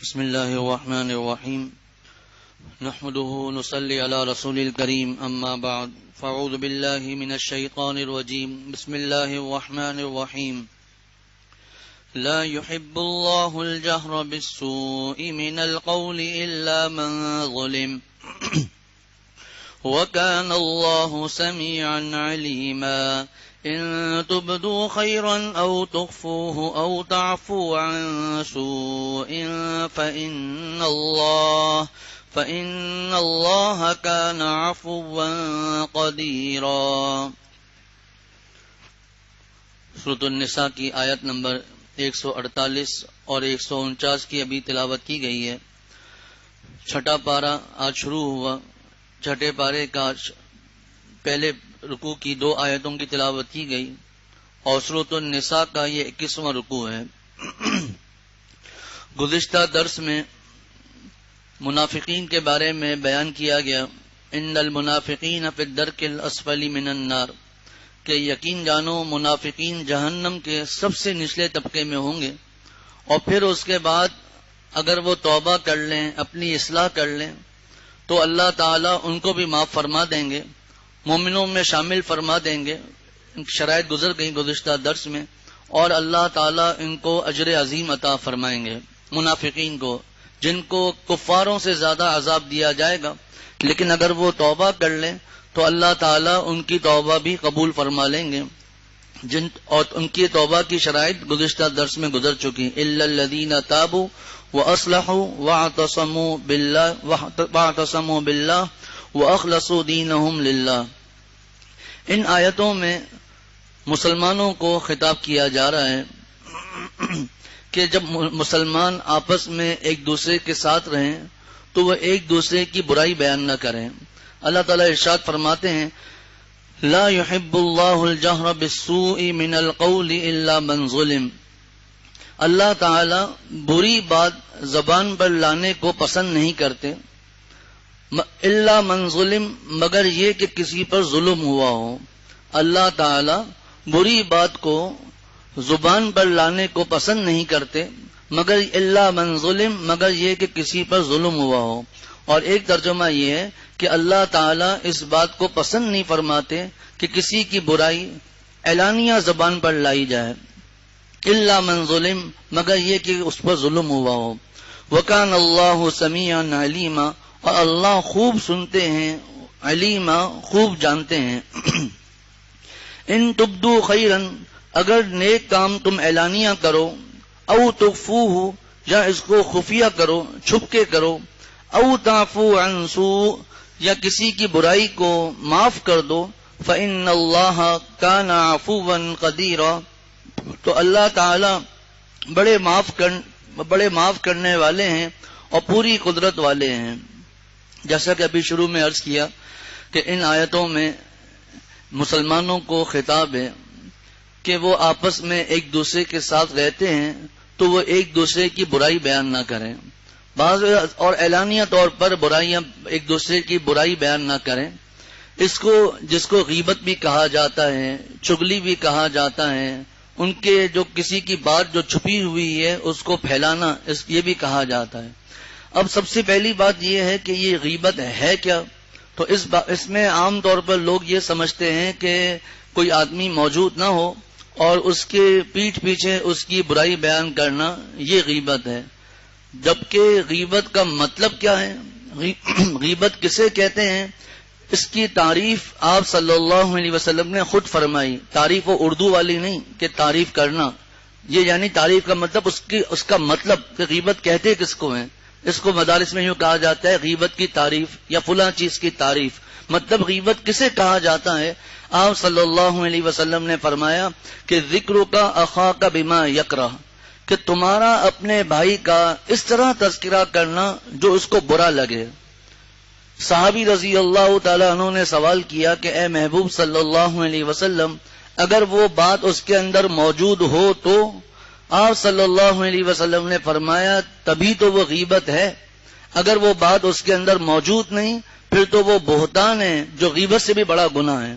بسم الله الرحمن الرحيم نحمده نصلي على رسول الكريم أما بعد فأعوذ بالله من الشيطان الرجيم بسم الله الرحمن الرحيم لا يحب الله الجهر بالسوء من القول إلا من ظلم وكان الله سميعا عليما إن تبدوا خيرا أو تخفوه أو تعفوا عن سوء فإن الله كان عفوا قديرا۔ سورۃ النساء کی آیت نمبر 148 اور 149 کی ابھی تلاوت کی گئی ہے۔ چھٹا پارہ آج شروع ہوا۔ چھٹے پارے کا پہلے رکوع کی 2 آیتوں کی تلاوت کی گئی اور سورۃ النساء کا یہ 21واں رکوع ہے۔ گزشتہ درس میں منافقین کے بارے میں بیان کیا گیا، ان المنافقین فی الدرک الاسفل من النار، کہ یقین جانو منافقین جہنم کے سب سے نچلے طبقے میں ہوں گے، اور پھر اس کے بعد اگر وہ توبہ کر لیں، اپنی اصلاح کر لیں تو اللہ تعالیٰ ان کو بھی معاف فرما دیں گے، مومنوں میں شامل فرما دیں گے۔ شرائط گزر گئی گزشتہ درس میں، اور اللہ تعالیٰ ان کو اجر عظیم عطا فرمائیں گے۔ منافقین کو، جن کو کفاروں سے زیادہ عذاب دیا جائے گا، لیکن اگر وہ توبہ کر لیں تو اللہ تعالیٰ ان کی توبہ بھی قبول فرما لیں گے، اور ان کی توبہ کی شرائط گزشتہ درس میں گزر چکی۔ الا الذین تابوا واصلحوا واعتصموا باللہ وَأَخْلَصُوا دِينَهُمْ لِلَّهِ۔ ان آیتوں میں مسلمانوں کو خطاب کیا جا رہا ہے کہ جب مسلمان آپس میں ایک دوسرے کے ساتھ رہیں تو وہ ایک دوسرے کی برائی بیان نہ کریں۔ اللہ تعالیٰ ارشاد فرماتے ہیں، لا يحب اللہ الجہر بالسوء من القول الا من ظلم۔ اللہ تعالیٰ بری بات زبان پر لانے کو پسند نہیں کرتے، الا من ظلم، مگر یہ کہ کسی پر ظلم ہوا ہو۔ اللہ تعالی بری بات کو زبان پر لانے کو پسند نہیں کرتے، مگر الا من ظلم، مگر یہ کہ کسی پر ظلم ہوا ہو۔ اور ایک ترجمہ یہ ہے کہ اللہ تعالی اس بات کو پسند نہیں فرماتے کہ کسی کی برائی اعلانیہ زبان پر لائی جائے، الا من ظلم، مگر یہ کہ اس پر ظلم ہوا ہو۔ وَكَانَ اللَّهُ سَمِيعًا عَلِيمًا، اور اللہ خوب سنتے ہیں، علیما خوب جانتے ہیں۔ ان تبدو خیرن، اگر نیک کام تم اعلانیہ کرو، او تخفوہ، یا اس کو خفیہ کرو، چھپ کے کرو، او تعفو عن سوء، یا کسی کی برائی کو معاف کر دو، فإن اللہ کان عفوا قدیرا، تو اللہ تعالی بڑے معاف کرنے والے ہیں اور پوری قدرت والے ہیں۔ جیسا کہ ابھی شروع میں عرض کیا کہ ان آیتوں میں مسلمانوں کو خطاب ہے کہ وہ آپس میں ایک دوسرے کے ساتھ رہتے ہیں تو وہ ایک دوسرے کی برائی بیان نہ کریں، بعض اور اعلانیہ طور پر برائیاں ایک دوسرے کی برائی بیان نہ کریں۔ جس کو غیبت بھی کہا جاتا ہے، چغلی بھی کہا جاتا ہے، ان کے جو کسی کی بات جو چھپی ہوئی ہے اس کو پھیلانا، یہ بھی کہا جاتا ہے۔ اب سب سے پہلی بات یہ ہے کہ یہ غیبت ہے کیا؟ تو اس میں عام طور پر لوگ یہ سمجھتے ہیں کہ کوئی آدمی موجود نہ ہو اور اس کے پیٹھ پیچھے اس کی برائی بیان کرنا، یہ غیبت ہے۔ جبکہ غیبت کا مطلب کیا ہے، غیبت کسے کہتے ہیں، اس کی تعریف آپ صلی اللہ علیہ وسلم نے خود فرمائی۔ تعریف وہ اردو والی نہیں کہ تعریف کرنا، یہ یعنی تعریف کا مطلب اس کا مطلب کہ غیبت کہتے کس کو ہیں۔ اس کو مدارس میں یوں کہا جاتا ہے غیبت کی تعریف یا فلاں چیز کی تعریف، مطلب غیبت کسے کہا جاتا ہے۔ آپ صلی اللہ علیہ وسلم نے فرمایا کہ ذکرک اخاک بما یکرہ، کہ تمہارا اپنے بھائی کا اس طرح تذکرہ کرنا جو اس کو برا لگے۔ صحابی رضی اللہ تعالیٰ عنہ نے سوال کیا کہ اے محبوب صلی اللہ علیہ وسلم، اگر وہ بات اس کے اندر موجود ہو تو؟ آپ صلی اللہ علیہ وسلم نے فرمایا تبھی تو وہ غیبت ہے، اگر وہ بات اس کے اندر موجود نہیں پھر تو وہ بہتان ہے جو غیبت سے بھی بڑا گناہ ہے۔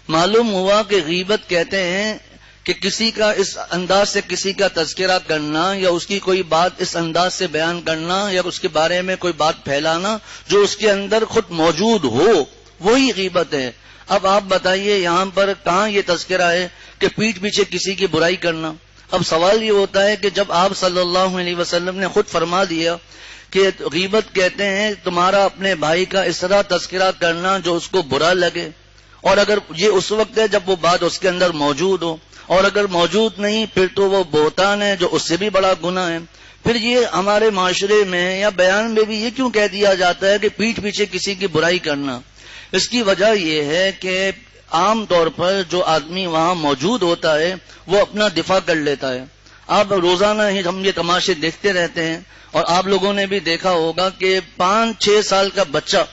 معلوم ہوا کہ غیبت کہتے ہیں کہ کسی کا اس انداز سے کسی کا تذکرہ کرنا یا اس کی کوئی بات اس انداز سے بیان کرنا یا اس کے بارے میں کوئی بات پھیلانا جو اس کے اندر خود موجود ہو، وہی غیبت ہے۔ اب آپ بتائیے یہاں پر کہاں یہ تذکرہ ہے کہ پیٹھ پیچھے کسی کی برائی کرنا؟ اب سوال یہ ہوتا ہے کہ جب آپ صلی اللہ علیہ وسلم نے خود فرما دیا کہ غیبت کہتے ہیں تمہارا اپنے بھائی کا اس طرح تذکرہ کرنا جو اس کو برا لگے، اور اگر یہ اس وقت ہے جب وہ بات اس کے اندر موجود ہو، اور اگر موجود نہیں پھر تو وہ بہتان ہے جو اس سے بھی بڑا گناہ ہے۔ پھر یہ ہمارے معاشرے میں یا بیان میں بھی یہ کیوں کہہ دیا جاتا ہے کہ پیٹھ پیچھے کسی کی برائی کرنا؟ اس کی وجہ یہ ہے کہ عام طور پر جو آدمی وہاں موجود ہوتا ہے وہ اپنا دفاع کر لیتا ہے۔ آپ روزانہ ہی ہم یہ تماشے دیکھتے رہتے ہیں، اور آپ لوگوں نے بھی دیکھا ہوگا کہ 5-6 سال کا بچہ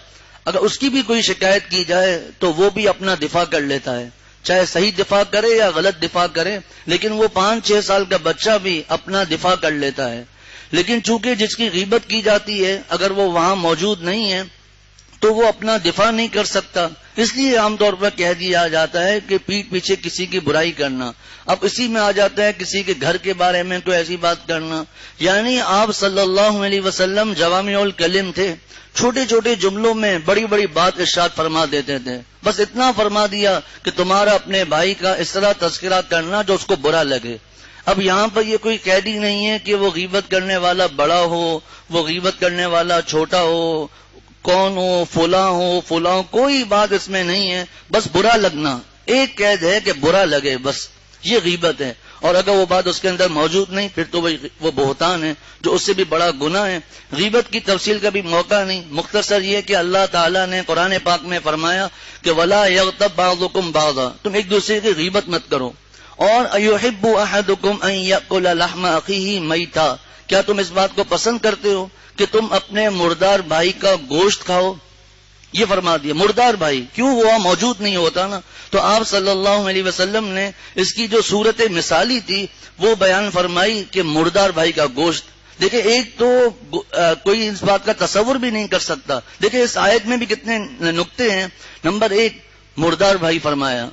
اگر اس کی بھی کوئی شکایت کی جائے تو وہ بھی اپنا دفاع کر لیتا ہے، چاہے صحیح دفاع کرے یا غلط دفاع کرے، لیکن وہ 5-6 سال کا بچہ بھی اپنا دفاع کر لیتا ہے۔ لیکن چونکہ جس کی غیبت کی جاتی ہے اگر وہ وہاں موجود نہیں ہے تو وہ اپنا دفاع نہیں کر سکتا، اس لیے عام طور پر کہہ دیا جاتا ہے کہ پیٹھ پیچھے کسی کی برائی کرنا۔ اب اسی میں آ جاتا ہے کسی کے گھر کے بارے میں کوئی ایسی بات کرنا، یعنی آپ صلی اللہ علیہ وسلم جوامع الکلم تھے، چھوٹے چھوٹے جملوں میں بڑی بڑی بات ارشاد فرما دیتے تھے۔ بس اتنا فرما دیا کہ تمہارا اپنے بھائی کا اس طرح تذکرہ کرنا جو اس کو برا لگے۔ اب یہاں پر یہ کوئی قیدی نہیں ہے کہ وہ غیبت کرنے والا بڑا ہو، وہ غیبت کرنے والا چھوٹا ہو، کون ہو، فلاں ہو فلاں، کوئی بات اس میں نہیں ہے، بس برا لگنا۔ ایک قید ہے کہ برا لگے، بس یہ غیبت ہے، اور اگر وہ بات اس کے اندر موجود نہیں پھر تو وہ بہتان ہے جو اس سے بھی بڑا گناہ ہے۔ غیبت کی تفصیل کا بھی موقع نہیں، مختصر یہ کہ اللہ تعالیٰ نے قرآن پاک میں فرمایا کہ وَلَا يَغْتَبْ بَعْضُكُمْ بَعْضًا، تم ایک دوسرے کی غیبت مت کرو۔ اور أَيُحِبُّ أَحَدُكُمْ أَن يَأْكُلَ لَحْمَ أَخِيهِ مَيْتًا، کیا تم اس بات کو پسند کرتے ہو کہ تم اپنے مردار بھائی کا گوشت کھاؤ؟ یہ فرما دیا مردار بھائی، کیوں وہ موجود نہیں ہوتا نا؟ تو آپ صلی اللہ علیہ وسلم نے اس کی جو صورت مثالی تھی وہ بیان فرمائی کہ مردار بھائی کا گوشت۔ دیکھیں ایک تو کوئی اس بات کا تصور بھی نہیں کر سکتا، دیکھیں اس آیت میں بھی کتنے نقطے ہیں۔ نمبر 1 مردار بھائی فرمایا،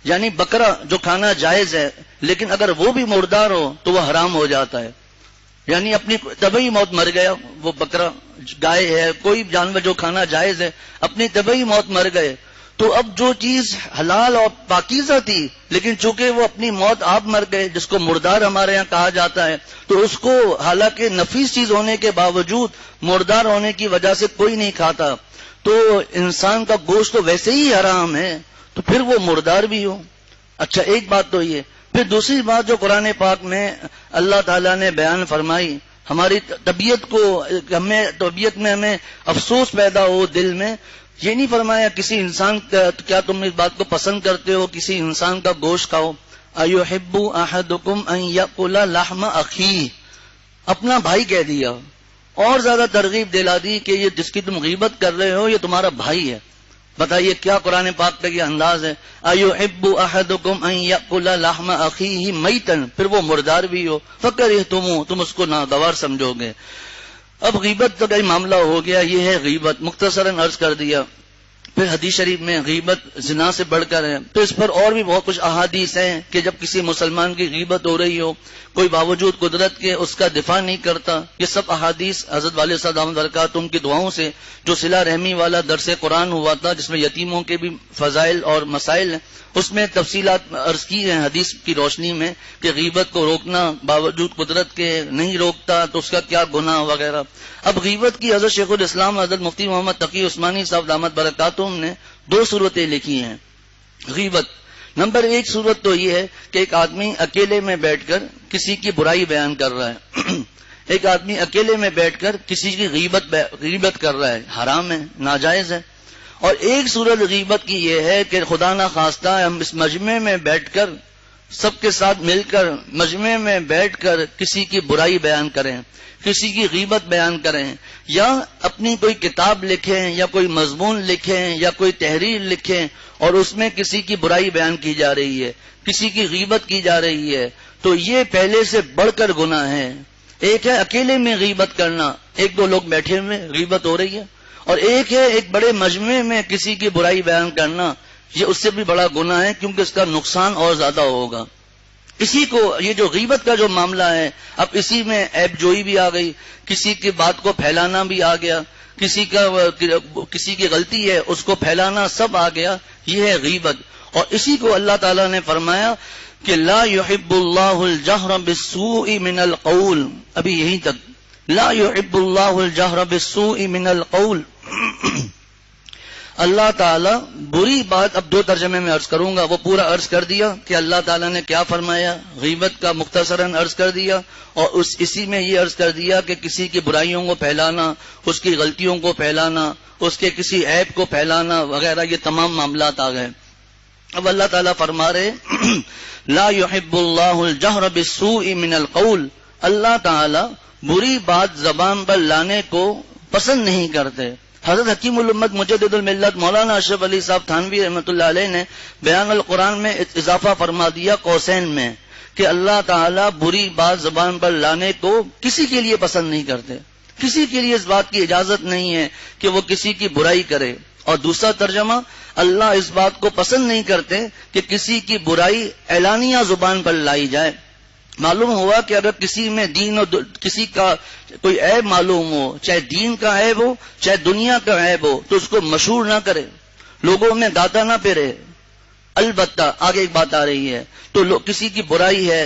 یعنی بکرا جو کھانا جائز ہے لیکن اگر وہ بھی مردار ہو تو وہ حرام ہو جاتا ہے، یعنی اپنی طبعی موت مر گیا، وہ بکرا گائے ہے کوئی جانور جو کھانا جائز ہے اپنی طبعی موت مر گئے، تو اب جو چیز حلال اور پاکیزہ تھی لیکن چونکہ وہ اپنی موت آپ مر گئے، جس کو مردار ہمارے ہاں کہا جاتا ہے، تو اس کو حالانکہ نفیس چیز ہونے کے باوجود مردار ہونے کی وجہ سے کوئی نہیں کھاتا، تو انسان کا گوشت تو ویسے ہی حرام ہے، تو پھر وہ مردار بھی ہو۔ اچھا ایک بات تو یہ، پھر دوسری بات جو قرآن پاک میں اللہ تعالیٰ نے بیان فرمائی، ہماری طبیعت میں ہمیں افسوس پیدا ہو دل میں، یہ نہیں فرمایا کسی انسان کا، کیا تم اس بات کو پسند کرتے ہو کسی انسان کا گوشت کھاؤ؟ أَيُحِبُّ أَحَدُكُمْ أَن يَأْكُلَ لَحْمَ أَخِيهِ، اپنا بھائی کہہ دیا، اور زیادہ ترغیب دلا دی کہ یہ جس کی تم غیبت کر رہے ہو یہ تمہارا بھائی ہے۔ بتائیے کیا قرآن پاک کا یہ انداز ہے، أَيُحِبُّ أَحَدُكُمْ أَن يَأْكُلَ لَحْمَ أَخِيهِ مَيْتًا، پھر وہ مردار بھی ہو، فَكَرِهْتُمُوهُ، تم اس کو ناگوار سمجھو گے۔ اب غیبت کا کئی معاملہ ہو گیا، یہ ہے غیبت، مختصراً عرض کر دیا۔ پھر حدیث شریف میں غیبت زنا سے بڑھ کر ہے، تو اس پر اور بھی بہت کچھ احادیث ہیں کہ جب کسی مسلمان کی غیبت ہو رہی ہو کوئی باوجود قدرت کے اس کا دفاع نہیں کرتا، یہ سب احادیث حضرت والد صاحب دامت برکاتہم کی دعاؤں سے جو صلہ رحمی والا درس قرآن ہوا تھا جس میں یتیموں کے بھی فضائل اور مسائل ہیں، اس میں تفصیلات عرض کی ہیں حدیث کی روشنی میں کہ غیبت کو روکنا باوجود قدرت کے نہیں روکتا تو اس کا کیا گناہ وغیرہ۔ اب غیبت کی حضرت شیخ الاسلام حضرت مفتی محمد تقی عثمانی صاحب دامت برکاتہم نے 2 صورتیں لکھی ہیں غیبت۔ نمبر 1 صورت تو یہ ہے کہ ایک آدمی اکیلے میں بیٹھ کر کسی کی برائی بیان کر رہا ہے ایک آدمی اکیلے میں بیٹھ کر کسی کی غیبت کر رہا ہے، حرام ہے، ناجائز ہے۔ اور ایک صورت غیبت کی یہ ہے کہ خدا نہ خواستہ ہم اس مجمع میں بیٹھ کر سب کے ساتھ مل کر مجمع میں بیٹھ کر کسی کی برائی بیان کریں، کسی کی غیبت بیان کریں، یا اپنی کوئی کتاب لکھیں یا کوئی مضمون لکھیں یا کوئی تحریر لکھیں اور اس میں کسی کی برائی بیان کی جا رہی ہے، کسی کی غیبت کی جا رہی ہے، تو یہ پہلے سے بڑھ کر گناہ ہے۔ ایک ہے اکیلے میں غیبت کرنا، 1-2 لوگ بیٹھے ہوئے غیبت ہو رہی ہے، اور ایک ہے ایک بڑے مجمع میں کسی کی برائی بیان کرنا، یہ اس سے بھی بڑا گناہ ہے کیونکہ اس کا نقصان اور زیادہ ہوگا۔ اسی کو یہ جو غیبت کا جو معاملہ ہے، اب اسی میں عیب جوئی بھی آ گئی، کسی کی بات کو پھیلانا بھی آ گیا، کسی کی غلطی ہے اس کو پھیلانا سب آ گیا، یہ ہے غیبت. اور اسی کو اللہ تعالیٰ نے فرمایا کہ لا يحب اللہ الجہر بالسوء من القول، ابھی یہیں تک، لا يحب اللہ الجہر بالسوء من القول. اللہ تعالیٰ بری بات، اب دو ترجمے میں عرض کروں گا، وہ پورا عرض کر دیا کہ اللہ تعالیٰ نے کیا فرمایا، غیبت کا مختصراً عرض کر دیا، اور اسی میں یہ عرض کر دیا کہ کسی کی برائیوں کو پھیلانا، اس کی غلطیوں کو پھیلانا، اس کے کسی عیب کو پھیلانا وغیرہ، یہ تمام معاملات آ گئے. اب اللہ تعالیٰ فرما رہے لا يحب اللہ الجہر بالسوء من القول، اللہ تعالیٰ بری بات زبان پر لانے کو پسند نہیں کرتے. حضرت حکیم الامت مجدد الملت مولانا اشرف علی صاحب تھانوی رحمۃ اللہ علیہ نے بیان القرآن میں اضافہ فرما دیا قوسین میں کہ اللہ تعالیٰ بری بات زبان پر لانے کو کسی کے لیے پسند نہیں کرتے، کسی کے لیے اس بات کی اجازت نہیں ہے کہ وہ کسی کی برائی کرے. اور دوسرا ترجمہ، اللہ اس بات کو پسند نہیں کرتے کہ کسی کی برائی اعلانیہ زبان پر لائی جائے. معلوم ہوا کہ اگر کسی میں دین اور کسی کا کوئی عیب معلوم ہو، چاہے دین کا عیب ہو چاہے دنیا کا عیب ہو، تو اس کو مشہور نہ کرے، لوگوں میں گاتا نہ پھرے. البتہ آگے ایک بات آ رہی ہے، تو کسی کی برائی ہے،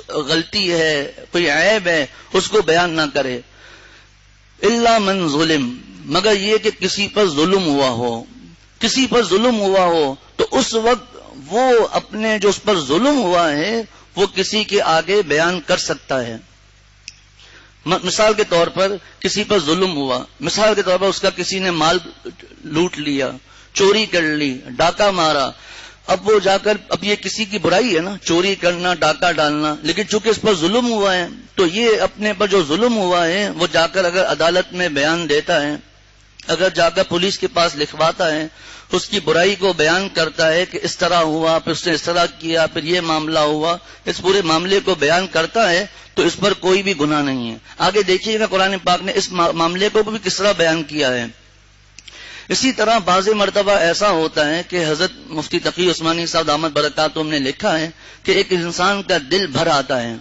غلطی ہے، کوئی عیب ہے، اس کو بیان نہ کرے. الا من ظلم، مگر یہ کہ کسی پر ظلم ہوا ہو، کسی پر ظلم ہوا ہو تو اس وقت وہ اپنے جو اس پر ظلم ہوا ہے وہ کسی کے آگے بیان کر سکتا ہے. مثال کے طور پر کسی پر ظلم ہوا، مثال کے طور پر اس کا کسی نے مال لوٹ لیا، چوری کر لی، ڈاکہ مارا. اب وہ جا کر، اب یہ کسی کی برائی ہے نا، چوری کرنا، ڈاکہ ڈالنا، لیکن چونکہ اس پر ظلم ہوا ہے تو یہ اپنے پر جو ظلم ہوا ہے وہ جا کر اگر عدالت میں بیان دیتا ہے، اگر جا کر پولیس کے پاس لکھواتا ہے، اس کی برائی کو بیان کرتا ہے کہ اس طرح ہوا، پھر اس نے اس طرح کیا، پھر یہ معاملہ ہوا، اس پورے معاملے کو بیان کرتا ہے تو اس پر کوئی بھی گناہ نہیں ہے. آگے دیکھیے گا قرآن پاک نے اس معاملے کو بھی کس طرح بیان کیا ہے. اسی طرح بعض مرتبہ ایسا ہوتا ہے کہ حضرت مفتی تقی عثمانی صاحب دامت برکاتہم نے لکھا ہے کہ ایک انسان کا دل بھر آتا ہے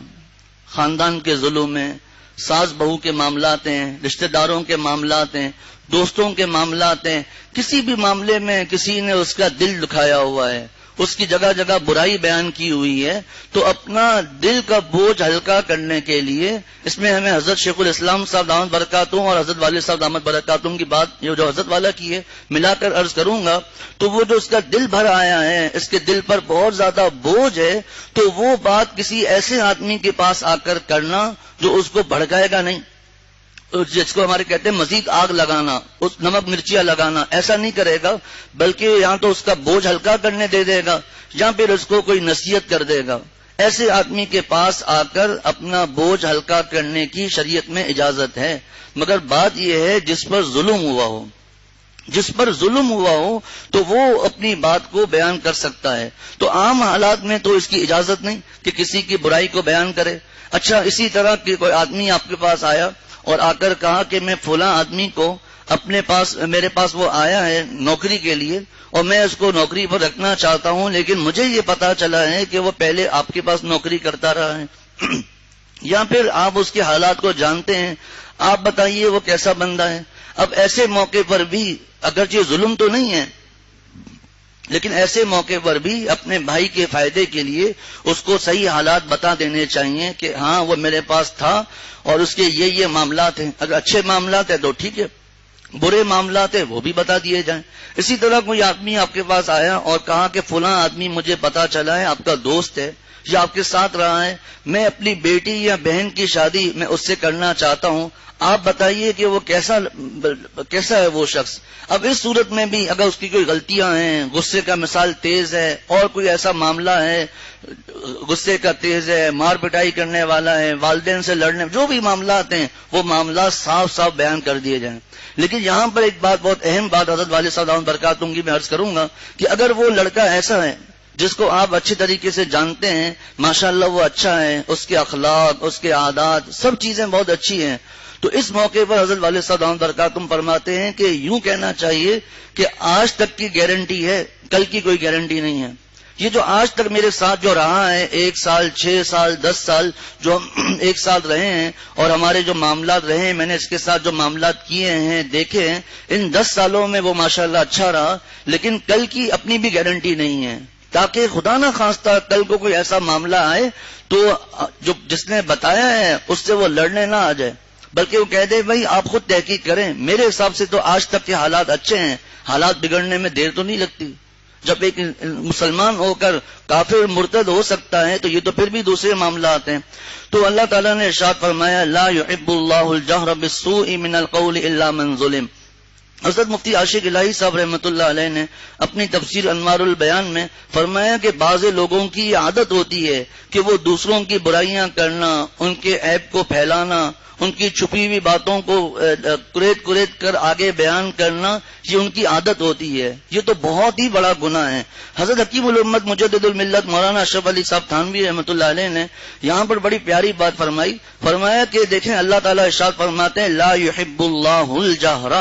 خاندان کے ظلم میں، ساس بہو کے معاملات ہیں، رشتہ داروں کے معاملات ہیں، دوستوں کے معاملات ہیں، کسی بھی معاملے میں کسی نے اس کا دل دکھایا ہوا ہے، اس کی جگہ جگہ برائی بیان کی ہوئی ہے، تو اپنا دل کا بوجھ ہلکا کرنے کے لیے اس میں ہمیں حضرت شیخ الاسلام صاحب دامت برکاتہم اور حضرت والد صاحب دامت برکاتہم کی بات جو حضرت والا کی ہے ملا کر عرض کروں گا. تو وہ جو اس کا دل بھر آیا ہے، اس کے دل پر بہت زیادہ بوجھ ہے، تو وہ بات کسی ایسے آدمی کے پاس آ کر کرنا جو اس کو بھڑکائے گا نہیں، جس کو ہمارے کہتے ہیں مزید آگ لگانا، اس نمک مرچیاں لگانا، ایسا نہیں کرے گا، بلکہ یہاں تو اس کا بوجھ ہلکا کرنے دے دے گا یا پھر اس کو کوئی نصیحت کر دے گا. ایسے آدمی کے پاس آ کر اپنا بوجھ ہلکا کرنے کی شریعت میں اجازت ہے. مگر بات یہ ہے جس پر ظلم ہوا ہو، جس پر ظلم ہوا ہو تو وہ اپنی بات کو بیان کر سکتا ہے. تو عام حالات میں تو اس کی اجازت نہیں کہ کسی کی برائی کو بیان کرے. اچھا، اسی طرح کہ کوئی آدمی آپ کے پاس آیا اور آ کر کہا کہ میں فلاں آدمی کو اپنے پاس، میرے پاس وہ آیا ہے نوکری کے لیے اور میں اس کو نوکری پر رکھنا چاہتا ہوں، لیکن مجھے یہ پتا چلا ہے کہ وہ پہلے آپ کے پاس نوکری کرتا رہا ہے یا پھر آپ اس کے حالات کو جانتے ہیں، آپ بتائیے وہ کیسا بندہ ہے. اب ایسے موقع پر بھی اگرچہ ظلم تو نہیں ہے، لیکن ایسے موقع پر بھی اپنے بھائی کے فائدے کے لیے اس کو صحیح حالات بتا دینے چاہیے کہ ہاں وہ میرے پاس تھا اور اس کے یہ معاملات ہیں. اگر اچھے معاملات ہیں تو ٹھیک ہے، برے معاملات ہیں وہ بھی بتا دیے جائیں. اسی طرح کوئی آدمی آپ کے پاس آیا اور کہا کہ فلاں آدمی مجھے پتا چلا ہے آپ کا دوست ہے یا آپ کے ساتھ رہا ہے، میں اپنی بیٹی یا بہن کی شادی میں اس سے کرنا چاہتا ہوں، آپ بتائیے کہ وہ کیسا ہے وہ شخص. اب اس صورت میں بھی اگر اس کی کوئی غلطیاں ہیں، غصے کا مثال تیز ہے اور کوئی ایسا معاملہ ہے غصے کا تیز ہے، مار پٹائی کرنے والا ہے، والدین سے لڑنے، جو بھی معاملات ہیں وہ معاملات صاف صاف بیان کر دیے جائیں. لیکن یہاں پر ایک بات، بہت اہم بات حضرت والد صاحب دامت برکاتہم کی میں عرض کروں گا کہ اگر وہ لڑکا ایسا ہے جس کو آپ اچھی طریقے سے جانتے ہیں، ماشاءاللہ وہ اچھا ہے، اس کے اخلاق، اس کے عادات، سب چیزیں بہت اچھی ہیں، تو اس موقع پر حضرت والد صاحب دامت برکاتہم فرماتے ہیں کہ یوں کہنا چاہیے کہ آج تک کی گارنٹی ہے، کل کی کوئی گارنٹی نہیں ہے. یہ جو آج تک میرے ساتھ جو رہا ہے 1 سال 6 سال 10 سال جو ہم ایک ساتھ رہے ہیں اور ہمارے جو معاملات رہے ہیں، میں نے اس کے ساتھ جو معاملات کیے ہیں دیکھے ہیں، ان 10 سالوں میں وہ ماشاءاللہ اچھا رہا، لیکن کل کی اپنی بھی گارنٹی نہیں ہے، تاکہ خدا نہ خواستہ کل کو کوئی ایسا معاملہ آئے تو جو جس نے بتایا ہے اس سے وہ لڑنے نہ آ جائے، بلکہ وہ کہہ دے بھائی آپ خود تحقیق کریں، میرے حساب سے تو آج تک کے حالات اچھے ہیں، حالات بگڑنے میں دیر تو نہیں لگتی۔ جب ایک مسلمان ہو کر کافر مرتد ہو سکتا ہے تو یہ تو پھر بھی دوسرے معاملات ہیں۔ تو اللہ تعالیٰ نے ارشاد فرمایا لا يحب اللہ الجہر بالسوء من القول الا من ظلم۔ حضرت مفتی عاشق الہی صاحب رحمۃ اللہ علیہ نے اپنی تفسیر انوار البیان میں فرمایا کہ بعض لوگوں کی یہ عادت ہوتی ہے کہ وہ دوسروں کی برائیاں کرنا، ان کے عیب کو پھیلانا، ان کی چھپی ہوئی باتوں کو کریت کر آگے بیان کرنا، یہ ان کی عادت ہوتی ہے۔ یہ تو بہت ہی بڑا گناہ ہے۔ حضرت حکیم الامت مجدد الملت مولانا اشرف علی صاحب تھانوی رحمۃ اللہ علیہ نے یہاں پر بڑی پیاری بات فرمائی، فرمایا کہ دیکھیں اللہ تعالیٰ ارشاد فرماتے ہیں لا يحب اللہ الجہر،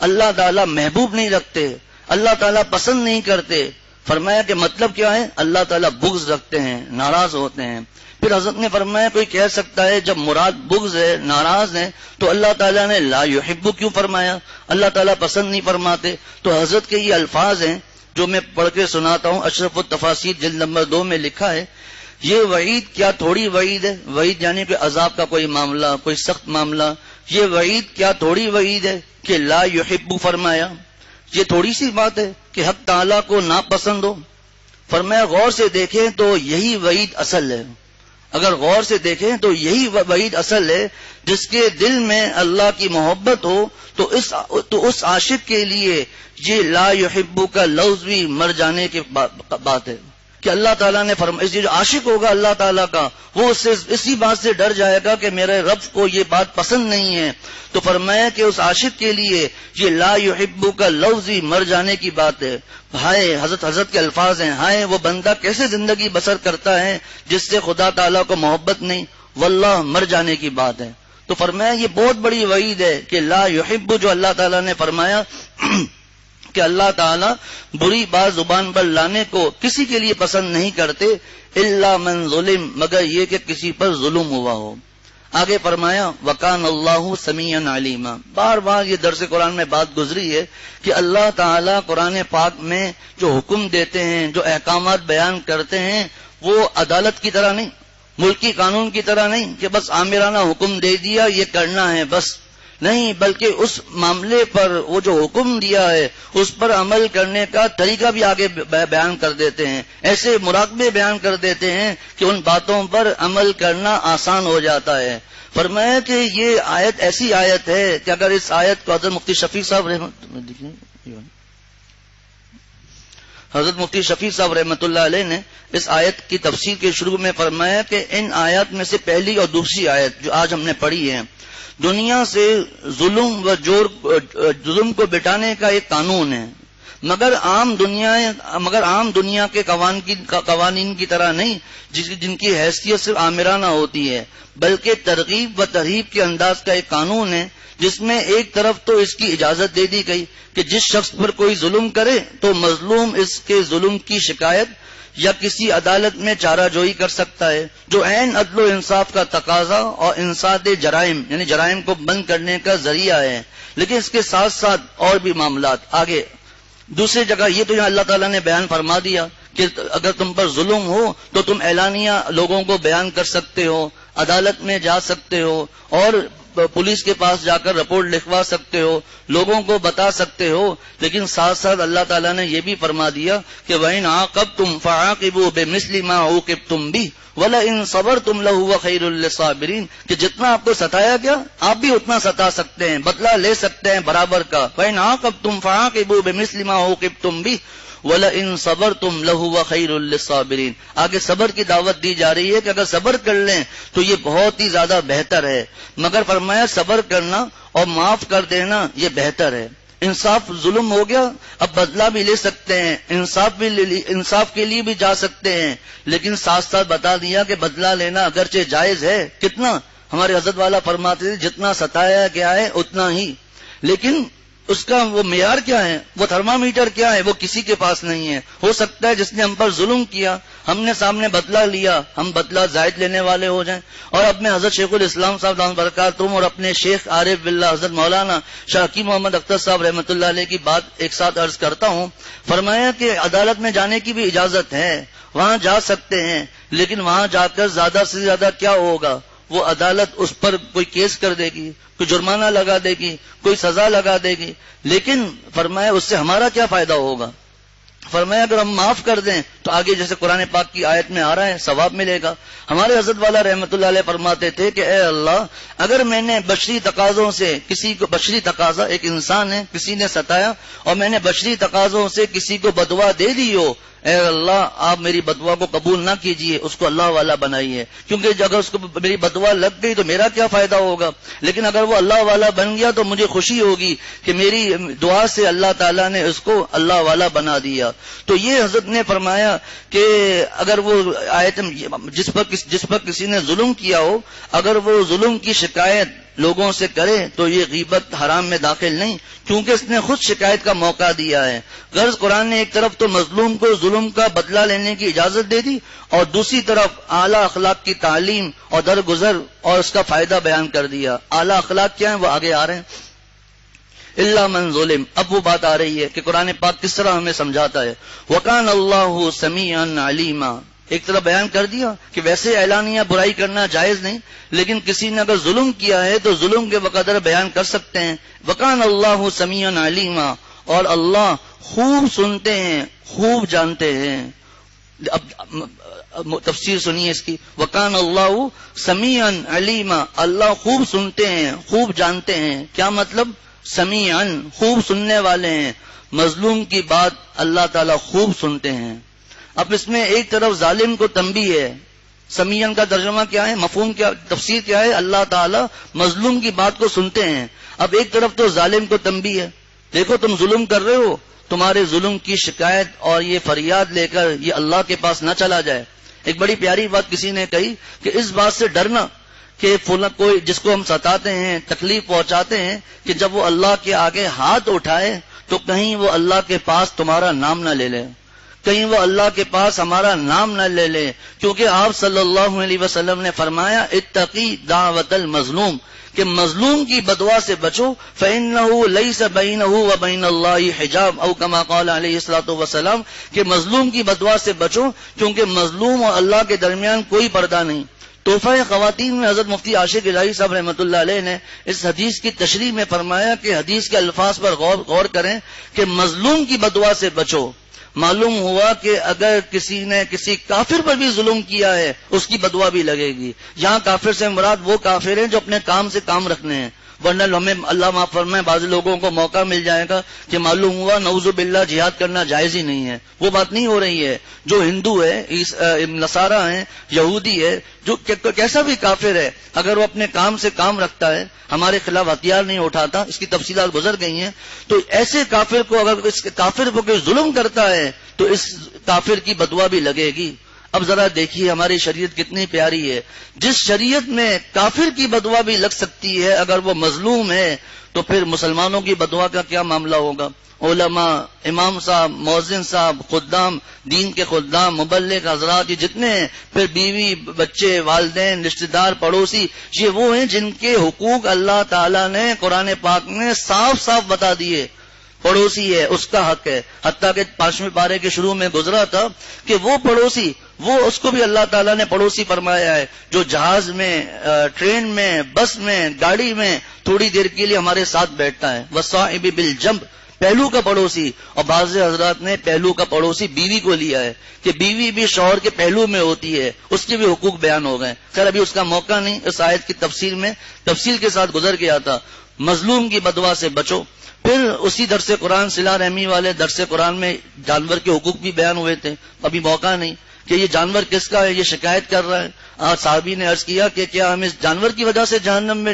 اللہ تعالیٰ محبوب نہیں رکھتے، اللہ تعالیٰ پسند نہیں کرتے۔ فرمایا کہ مطلب کیا ہے؟ اللہ تعالیٰ بغض رکھتے ہیں، ناراض ہوتے ہیں۔ پھر حضرت نے فرمایا کوئی کہہ سکتا ہے جب مراد بغض ہے، ناراض ہے، تو اللہ تعالیٰ نے لا يحب کیوں فرمایا؟ اللہ تعالیٰ پسند نہیں فرماتے؟ تو حضرت کے یہ الفاظ ہیں جو میں پڑھ کے سناتا ہوں، اشرف التفاسیر جلد نمبر 2 میں لکھا ہے، یہ وعید کیا تھوڑی وعید ہے؟ وعید یعنی کہ عذاب کا کوئی معاملہ، کوئی سخت معاملہ، یہ وعید کیا تھوڑی وعید ہے کہ لا يحب فرمایا؟ یہ تھوڑی سی بات ہے کہ حق تعالیٰ کو ناپسند ہو؟ فرمایا غور سے دیکھیں تو یہی وعید اصل ہے، اگر غور سے دیکھیں تو یہی وعید اصل ہے۔ جس کے دل میں اللہ کی محبت ہو تو اس عاشق کے لیے یہ لا يحب کا لفظ بھی مر جانے کی بات ہے کہ اللہ تعالیٰ نے فرمایا جو عاشق ہوگا اللہ تعالیٰ کا وہ اسی بات سے ڈر جائے گا کہ میرے رب کو یہ بات پسند نہیں ہے، تو فرمایا کہ اس عاشق کے لیے یہ لا يحب کا لفظ ہی مر جانے کی بات ہے۔ ہائے حضرت کے الفاظ ہیں، ہائے وہ بندہ کیسے زندگی بسر کرتا ہے جس سے خدا تعالیٰ کو محبت نہیں، واللہ مر جانے کی بات ہے۔ تو فرمایا یہ بہت بڑی وعید ہے کہ لا يحب جو اللہ تعالیٰ نے فرمایا کہ اللہ تعالیٰ بری بات زبان پر لانے کو کسی کے لیے پسند نہیں کرتے، الا من ظلم، مگر یہ کہ کسی پر ظلم ہوا ہو۔ آگے فرمایا وکان اللہ سمیعا علیما۔ بار بار یہ درس قرآن میں بات گزری ہے کہ اللہ تعالیٰ قرآن پاک میں جو حکم دیتے ہیں، جو احکامات بیان کرتے ہیں، وہ عدالت کی طرح نہیں، ملکی قانون کی طرح نہیں کہ بس آمرانہ حکم دے دیا یہ کرنا ہے بس، نہیں، بلکہ اس معاملے پر وہ جو حکم دیا ہے اس پر عمل کرنے کا طریقہ بھی آگے بیان کر دیتے ہیں، ایسے مراقبے بیان کر دیتے ہیں کہ ان باتوں پر عمل کرنا آسان ہو جاتا ہے۔ فرمایا کہ یہ آیت ایسی آیت ہے کہ اگر اس آیت کو حضرت مفتی شفیع صاحب رحمۃ اللہ علیہ نے اس آیت کی تفسیر کے شروع میں فرمایا کہ ان آیات میں سے پہلی اور دوسری آیت جو آج ہم نے پڑھی ہے دنیا سے ظلم و ظلم کو بٹانے کا ایک قانون ہے، مگر عام دنیا کے قوانین کی طرح نہیں جن کی حیثیت صرف آمرانہ ہوتی ہے، بلکہ ترغیب و ترہیب کے انداز کا ایک قانون ہے جس میں ایک طرف تو اس کی اجازت دے دی گئی کہ جس شخص پر کوئی ظلم کرے تو مظلوم اس کے ظلم کی شکایت یا کسی عدالت میں چارہ جوئی کر سکتا ہے، جو عین عدل و انصاف کا تقاضا اور انساد جرائم یعنی جرائم کو بند کرنے کا ذریعہ ہے۔ لیکن اس کے ساتھ ساتھ اور بھی معاملات آگے دوسری جگہ یہ تو یہاں اللہ تعالیٰ نے بیان فرما دیا کہ اگر تم پر ظلم ہو تو تم اعلانیہ لوگوں کو بیان کر سکتے ہو، عدالت میں جا سکتے ہو اور پولیس کے پاس جا کر رپورٹ لکھوا سکتے ہو، لوگوں کو بتا سکتے ہو، لیکن ساتھ ساتھ اللہ تعالیٰ نے یہ بھی فرما دیا کہ وَإِنْ عَاقَبْتُمْ فَعَاقِبُوا بِمِثْلِ مَا عُوقِبْتُمْ بِهِ وَلَئِنْ صَبَرْتُمْ لَهُوَ خَيْرٌ لِّلصَّابِرِينَ کہ جتنا آپ کو ستایا گیا آپ بھی اتنا ستا سکتے ہیں، بدلہ لے سکتے ہیں برابر کا۔ وَإِنْ عَاقَبْتُمْ فَعَاقِبُوا بِمِثْلِ مَا عُوقِبْتُمْ بِهِ وَلَئِن صَبَرْتُمْ لَهُوَ خَيْرٌ لِّلصَّابِرِينَ آگے صبر کی دعوت دی جا رہی ہے کہ اگر صبر کر لیں تو یہ بہت ہی زیادہ بہتر ہے، مگر فرمایا صبر کرنا اور معاف کر دینا یہ بہتر ہے۔ انصاف ظلم ہو گیا، اب بدلہ بھی لے سکتے ہیں، انصاف کے لیے بھی جا سکتے ہیں، لیکن ساتھ ساتھ بتا دیا کہ بدلہ لینا اگرچہ جائز ہے، کتنا ہمارے حضرت والا فرماتے تھے جتنا ستایا گیا ہے اتنا ہی، لیکن اس کا وہ معیار کیا ہے، وہ تھرمامیٹر کیا ہے، وہ کسی کے پاس نہیں ہے۔ ہو سکتا ہے جس نے ہم پر ظلم کیا، ہم نے سامنے بدلہ لیا، ہم بدلہ زائد لینے والے ہو جائیں۔ اور اب میں حضرت شیخ الاسلام صاحب دامت برکاتہم اور اپنے شیخ عارف باللہ حضرت مولانا شاہ حکیم محمد اختر صاحب رحمۃ اللہ علیہ کی بات ایک ساتھ عرض کرتا ہوں۔ فرمایا کہ عدالت میں جانے کی بھی اجازت ہے، وہاں جا سکتے ہیں، لیکن وہاں جا کر زیادہ سے زیادہ کیا ہوگا، وہ عدالت اس پر کوئی کیس کر دے گی، کوئی جرمانہ لگا دے گی، کوئی سزا لگا دے گی، لیکن فرمایا اس سے ہمارا کیا فائدہ ہوگا۔ فرمایا اگر ہم معاف کر دیں تو آگے جیسے قرآن پاک کی آیت میں آ رہا ہے ثواب ملے گا۔ ہمارے حضرت والا رحمت اللہ علیہ فرماتے تھے کہ اے اللہ، اگر میں نے بشری تقاضوں سے کسی کو، بشری تقاضا ایک انسان ہے، کسی نے ستایا اور میں نے بشری تقاضوں سے کسی کو بدوا دے دی ہو، اے اللہ آپ میری بدوا کو قبول نہ کیجئے، اس کو اللہ والا بنائیے، کیونکہ اگر اس کو میری بدوا لگ گئی تو میرا کیا فائدہ ہوگا، لیکن اگر وہ اللہ والا بن گیا تو مجھے خوشی ہوگی کہ میری دعا سے اللہ تعالیٰ نے اس کو اللہ والا بنا دیا۔ تو یہ حضرت نے فرمایا کہ اگر وہ آیت جس پر کسی نے ظلم کیا ہو، اگر وہ ظلم کی شکایت لوگوں سے کرے تو یہ غیبت حرام میں داخل نہیں، کیونکہ اس نے خود شکایت کا موقع دیا ہے۔ غرض قرآن نے ایک طرف تو مظلوم کو ظلم کا بدلہ لینے کی اجازت دے دی، اور دوسری طرف اعلیٰ اخلاق کی تعلیم اور درگزر اور اس کا فائدہ بیان کر دیا۔ اعلیٰ اخلاق کیا ہیں وہ آگے آ رہے ہیں۔ الا من ظلم، اب وہ بات آ رہی ہے کہ قرآن پاک کس طرح ہمیں سمجھاتا ہے۔ وَكَانَ اللَّهُ سَمِيعًا عَلِيمًا، ایک طرف بیان کر دیا کہ ویسے اعلانیہ برائی کرنا جائز نہیں، لیکن کسی نے اگر ظلم کیا ہے تو ظلم کے بقدر بیان کر سکتے ہیں۔ وَكَانَ اللَّهُ سَمِيعًا عَلِيمًا، اور اللہ خوب سنتے ہیں، خوب جانتے ہیں۔ اب تفسیر سنیے اس کی۔ وَكَانَ اللَّهُ سَمِيعًا عَلِيمًا، اللہ خوب سنتے ہیں، خوب جانتے ہیں۔ کیا مطلب؟ سمیعاً، خوب سننے والے ہیں، مظلوم کی بات اللہ تعالیٰ خوب سنتے ہیں۔ اب اس میں ایک طرف ظالم کو تنبیہ ہے، سمیعاً کا ترجمہ کیا ہے، مفہوم کیا، تفسیر کیا ہے، اللہ تعالیٰ مظلوم کی بات کو سنتے ہیں۔ اب ایک طرف تو ظالم کو تنبیہ ہے، دیکھو تم ظلم کر رہے ہو، تمہارے ظلم کی شکایت اور یہ فریاد لے کر یہ اللہ کے پاس نہ چلا جائے۔ ایک بڑی پیاری بات کسی نے کہی کہ اس بات سے ڈرنا کہ کوئی جس کو ہم ستاتے ہیں، تکلیف پہنچاتے ہیں، کہ جب وہ اللہ کے آگے ہاتھ اٹھائے تو کہیں وہ اللہ کے پاس تمہارا نام نہ لے لے، کہیں وہ اللہ کے پاس ہمارا نام نہ لے لے، کیونکہ آپ صلی اللہ علیہ وسلم نے فرمایا اتقی دعوت المظلوم، کہ مظلوم کی بدعا سے بچو، فإنه ليس بينه وبين الله حجاب، او كما قال علیہ الصلوۃ والسلام، کہ مظلوم کی بدعا سے بچو کیونکہ مظلوم اور اللہ کے درمیان کوئی پردہ نہیں۔ تحفہ خواتین میں حضرت مفتی عاشق الہی صاحب رحمۃ اللہ علیہ نے اس حدیث کی تشریح میں فرمایا کہ حدیث کے الفاظ پر غور کریں کہ مظلوم کی بدعا سے بچو۔ معلوم ہوا کہ اگر کسی نے کسی کافر پر بھی ظلم کیا ہے اس کی بدعا بھی لگے گی۔ یہاں کافر سے مراد وہ کافر ہیں جو اپنے کام سے کام رکھنے ہیں، ورنہ ہمیں اللہ معاف فرمائے بعض لوگوں کو موقع مل جائے گا کہ معلوم ہوا نعوذ باللہ جہاد کرنا جائز ہی نہیں ہے۔ وہ بات نہیں ہو رہی ہے۔ جو ہندو ہے، نصارہ ہیں، یہودی ہے، جو کیسا بھی کافر ہے، اگر وہ اپنے کام سے کام رکھتا ہے، ہمارے خلاف ہتھیار نہیں اٹھاتا، اس کی تفصیلات گزر گئی ہیں، تو ایسے کافر کو اگر اس کافر کو کوئی ظلم کرتا ہے تو اس کافر کی بدعا بھی لگے گی۔ اب ذرا دیکھیے ہماری شریعت کتنی پیاری ہے، جس شریعت میں کافر کی بدعا بھی لگ سکتی ہے اگر وہ مظلوم ہے، تو پھر مسلمانوں کی بدعا کا کیا معاملہ ہوگا؟ علماء، امام صاحب، مؤذن صاحب، خدام، دین کے خدام، مبلغ حضرات، یہ جتنے ہیں، پھر بیوی، بچے، والدین، رشتہ دار، پڑوسی، یہ وہ ہیں جن کے حقوق اللہ تعالیٰ نے قرآن پاک میں صاف صاف بتا دیے۔ پڑوسی ہے، اس کا حق ہے، حتیٰ کہ 5ویں پارے کے شروع میں گزرا تھا کہ وہ پڑوسی، وہ اس کو بھی اللہ تعالیٰ نے پڑوسی فرمایا ہے، جو جہاز میں، ٹرین میں، بس میں، گاڑی میں تھوڑی دیر کے لیے ہمارے ساتھ بیٹھتا ہے۔ وصاحب بالجنب، پہلو کا پڑوسی، اور بعض حضرات نے پہلو کا پڑوسی بیوی کو لیا ہے کہ بیوی بھی شوہر کے پہلو میں ہوتی ہے، اس کے بھی حقوق بیان ہو گئے۔ خیر ابھی اس کا موقع نہیں، اس آیت کی تفسیر میں تفصیل کے ساتھ گزر گیا تھا۔ مظلوم کی بدعا سے بچو۔ پھر اسی درس قرآن صلہ رحمی والے درس قرآن میں جانور کے حقوق بھی بیان ہوئے تھے، ابھی موقع نہیں کہ یہ جانور کس کا ہے، یہ شکایت کر رہا ہے۔ صحابی نے عرض کیا کہ کیا ہم اس جانور کی وجہ سے جہنم میں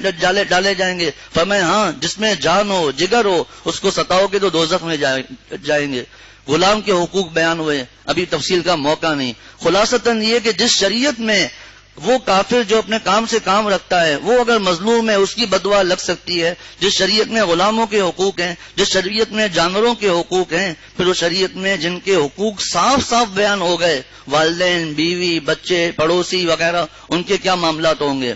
ڈالے جائیں گے؟ فرمایا ہاں، جس میں جان ہو، جگر ہو، اس کو ستاؤ گے تو دوزخ میں جائیں گے۔ غلام کے حقوق بیان ہوئے، ابھی تفصیل کا موقع نہیں۔ خلاصتاً یہ کہ جس شریعت میں وہ کافر جو اپنے کام سے کام رکھتا ہے، وہ اگر مظلوم ہے اس کی بددعا لگ سکتی ہے. جس شریعت میں غلاموں کے حقوق ہیں، جس شریعت میں جانوروں کے حقوق ہیں، پھر اس شریعت میں جن کے حقوق صاف صاف بیان ہو گئے، والدین، بیوی، بچے، پڑوسی وغیرہ، ان کے کیا معاملات ہوں گے.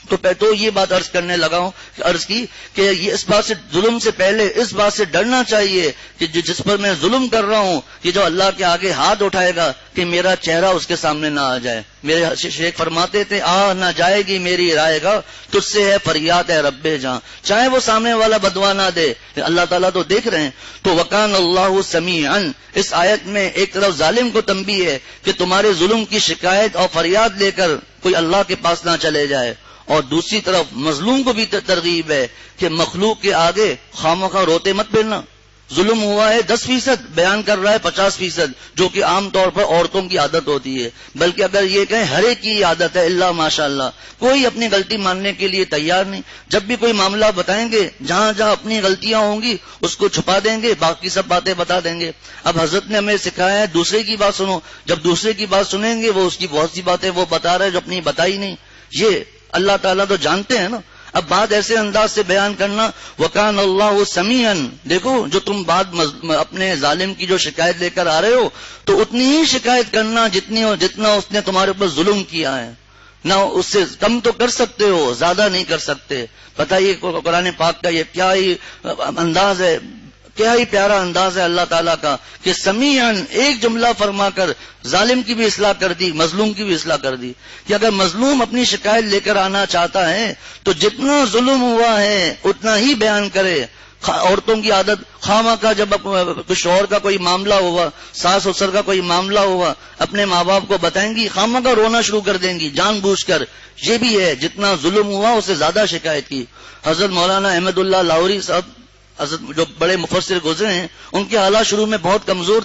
تو یہ بات عرض کی کہ یہ اس بات سے، ظلم سے پہلے اس بات سے ڈرنا چاہیے کہ جس پر میں ظلم کر رہا ہوں، یہ جو اللہ کے آگے ہاتھ اٹھائے گا کہ میرا چہرہ اس کے سامنے نہ آ جائے. میرے شیخ فرماتے تھے نہ جائے گی میری رائے گا، تجھ سے ہے فریاد ہے رب جاں. چاہے وہ سامنے والا بدوا نہ دے، اللہ تعالیٰ تو دیکھ رہے ہیں. تو وکان اللہ سمیعا، اس آیت میں ایک طرف ظالم کو تنبیہ ہے کہ تمہارے ظلم کی شکایت اور فریاد لے کر کوئی اللہ کے پاس نہ چلے جائے، اور دوسری طرف مظلوم کو بھی ترغیب ہے کہ مخلوق کے آگے خامخواہ روتے مت پھرنا. ظلم ہوا ہے 10%، بیان کر رہا ہے 50%، جو کہ عام طور پر عورتوں کی عادت ہوتی ہے. بلکہ اگر یہ کہیں ہر ایک کی عادت ہے، اللہ ماشاء اللہ، کوئی اپنی غلطی ماننے کے لیے تیار نہیں. جب بھی کوئی معاملہ بتائیں گے، جہاں جہاں اپنی غلطیاں ہوں گی اس کو چھپا دیں گے، باقی سب باتیں بتا دیں گے. اب حضرت نے ہمیں سکھایا ہے دوسرے کی بات سنو. جب دوسرے کی بات سنیں گے، وہ اس کی بہت سی باتیں وہ بتا رہے جو اپنی بتائی نہیں. یہ اللہ تعالیٰ تو جانتے ہیں نا. اب بات ایسے انداز سے بیان کرنا، وکان اللہ سمیعا. دیکھو جو تم بات اپنے ظالم کی جو شکایت لے کر آ رہے ہو، تو اتنی ہی شکایت کرنا جتنا اس نے تمہارے اوپر ظلم کیا ہے. نہ اس سے کم تو کر سکتے ہو، زیادہ نہیں کر سکتے. پتہ یہ قرآن پاک کا یہ کیا ہی انداز ہے، کیا ہی پیارا انداز ہے اللہ تعالیٰ کا کہ سمیعاً ایک جملہ فرما کر ظالم کی بھی اصلاح کر دی، مظلوم کی بھی اصلاح کر دی. کہ اگر مظلوم اپنی شکایت لے کر آنا چاہتا ہے تو جتنا ظلم ہوا ہے اتنا ہی بیان کرے. عورتوں کی عادت خواہ کا، جب شوہر کا کوئی معاملہ ہوا، ساس سسر کا کوئی معاملہ ہوا، اپنے ماں باپ کو بتائیں گی، خواہ کا رونا شروع کر دیں گی جان بوجھ کر. یہ بھی ہے جتنا ظلم ہوا اس سے زیادہ شکایت کی. حضرت مولانا احمد اللہ لاہوری صاحب، حضرت جو بڑے مفسر گزرے ہیں، ان کے حالات شروع میں بہت کمزور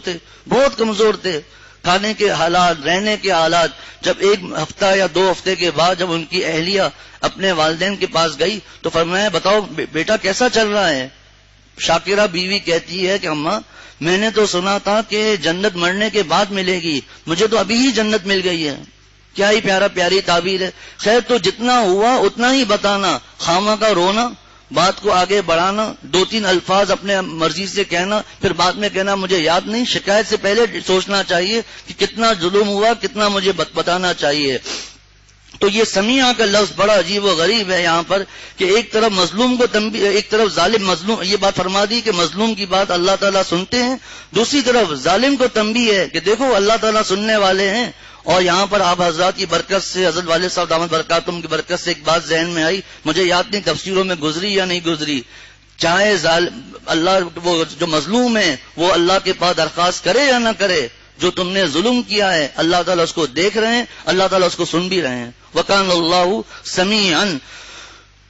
تھے. کھانے کے حالات، رہنے کے حالات. جب ایک ہفتہ یا 2 ہفتے کے بعد جب ان کی اہلیہ اپنے والدین کے پاس گئی تو فرمایا بتاؤ بیٹا کیسا چل رہا ہے. شاکرہ بیوی کہتی ہے کہ اماں میں نے تو سنا تھا کہ جنت مرنے کے بعد ملے گی، مجھے تو ابھی ہی جنت مل گئی ہے. کیا ہی پیاری تعبیر ہے. خیر تو جتنا ہوا اتنا ہی بتانا، خامہ کا رونا، بات کو آگے بڑھانا، 2-3 الفاظ اپنے مرضی سے کہنا، پھر بعد میں کہنا مجھے یاد نہیں. شکایت سے پہلے سوچنا چاہیے کہ کتنا ظلم ہوا، کتنا مجھے بتانا چاہیے. تو یہ سمیع کا لفظ بڑا عجیب و غریب ہے یہاں پر کہ ایک طرف مظلوم کو تنبیہ، ایک طرف ظالم مظلوم، یہ بات فرما دی کہ مظلوم کی بات اللہ تعالیٰ سنتے ہیں، دوسری طرف ظالم کو تنبیہ ہے کہ دیکھو اللہ تعالیٰ سننے والے ہیں. اور یہاں پر آپ حضرات کی برکت سے، حضرت والد صاحب دامت برکاتہم کی برکت سے ایک بات ذہن میں آئی، مجھے یاد نہیں تفسیروں میں گزری یا نہیں گزری. چاہے اللہ وہ جو مظلوم ہے وہ اللہ کے پاس درخواست کرے یا نہ کرے، جو تم نے ظلم کیا ہے اللہ تعالیٰ اس کو دیکھ رہے ہیں، اللہ تعالیٰ اس کو سن بھی رہے ہیں. وکان اللہ سمیعا.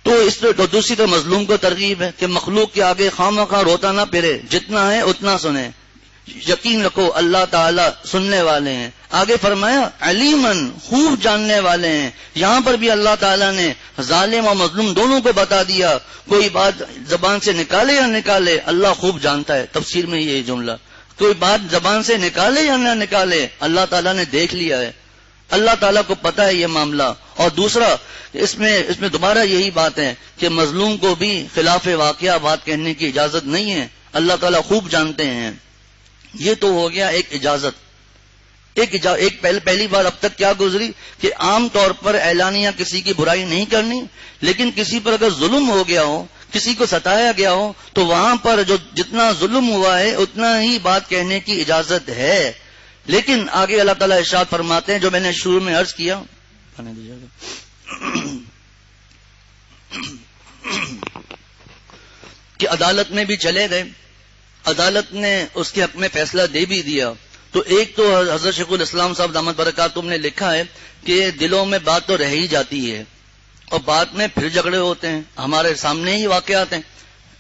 تو اس پہ دوسری طرف مظلوم کو ترغیب ہے کہ مخلوق کے آگے خواہ روتا نہ پھرے، جتنا ہے اتنا سنے. یقین رکھو اللہ تعالیٰ سننے والے ہیں. آگے فرمایا علیمن، خوب جاننے والے ہیں. یہاں پر بھی اللہ تعالیٰ نے ظالم اور مظلوم دونوں کو بتا دیا. کوئی بات زبان سے نکالے یا نکالے اللہ خوب جانتا ہے. تفسیر میں یہ جملہ، کوئی بات زبان سے نکالے یا نہ نکالے اللہ تعالیٰ نے دیکھ لیا ہے، اللہ تعالیٰ کو پتا ہے یہ معاملہ. اور دوسرا اس میں دوبارہ یہی بات ہے کہ مظلوم کو بھی خلاف واقعہ بات کہنے کی اجازت نہیں ہے، اللہ تعالیٰ خوب جانتے ہیں. یہ تو ہو گیا ایک اجازت. پہلی بار اب تک کیا گزری کہ عام طور پر اعلانیہ کسی کی برائی نہیں کرنی، لیکن کسی پر اگر ظلم ہو گیا ہو، کسی کو ستایا گیا ہو، تو وہاں پر جو جتنا ظلم ہوا ہے اتنا ہی بات کہنے کی اجازت ہے. لیکن آگے اللہ تعالیٰ ارشاد فرماتے ہیں جو میں نے شروع میں عرض کیا کہ عدالت میں بھی چلے گئے، عدالت نے اس کے حق میں فیصلہ دے بھی دیا. تو ایک تو حضرت شیخ الاسلام صاحب دامت برکاتہم نے لکھا ہے کہ دلوں میں بات تو رہ ہی جاتی ہے اور بعد میں پھر جھگڑے ہوتے ہیں. ہمارے سامنے ہی واقعات ہیں.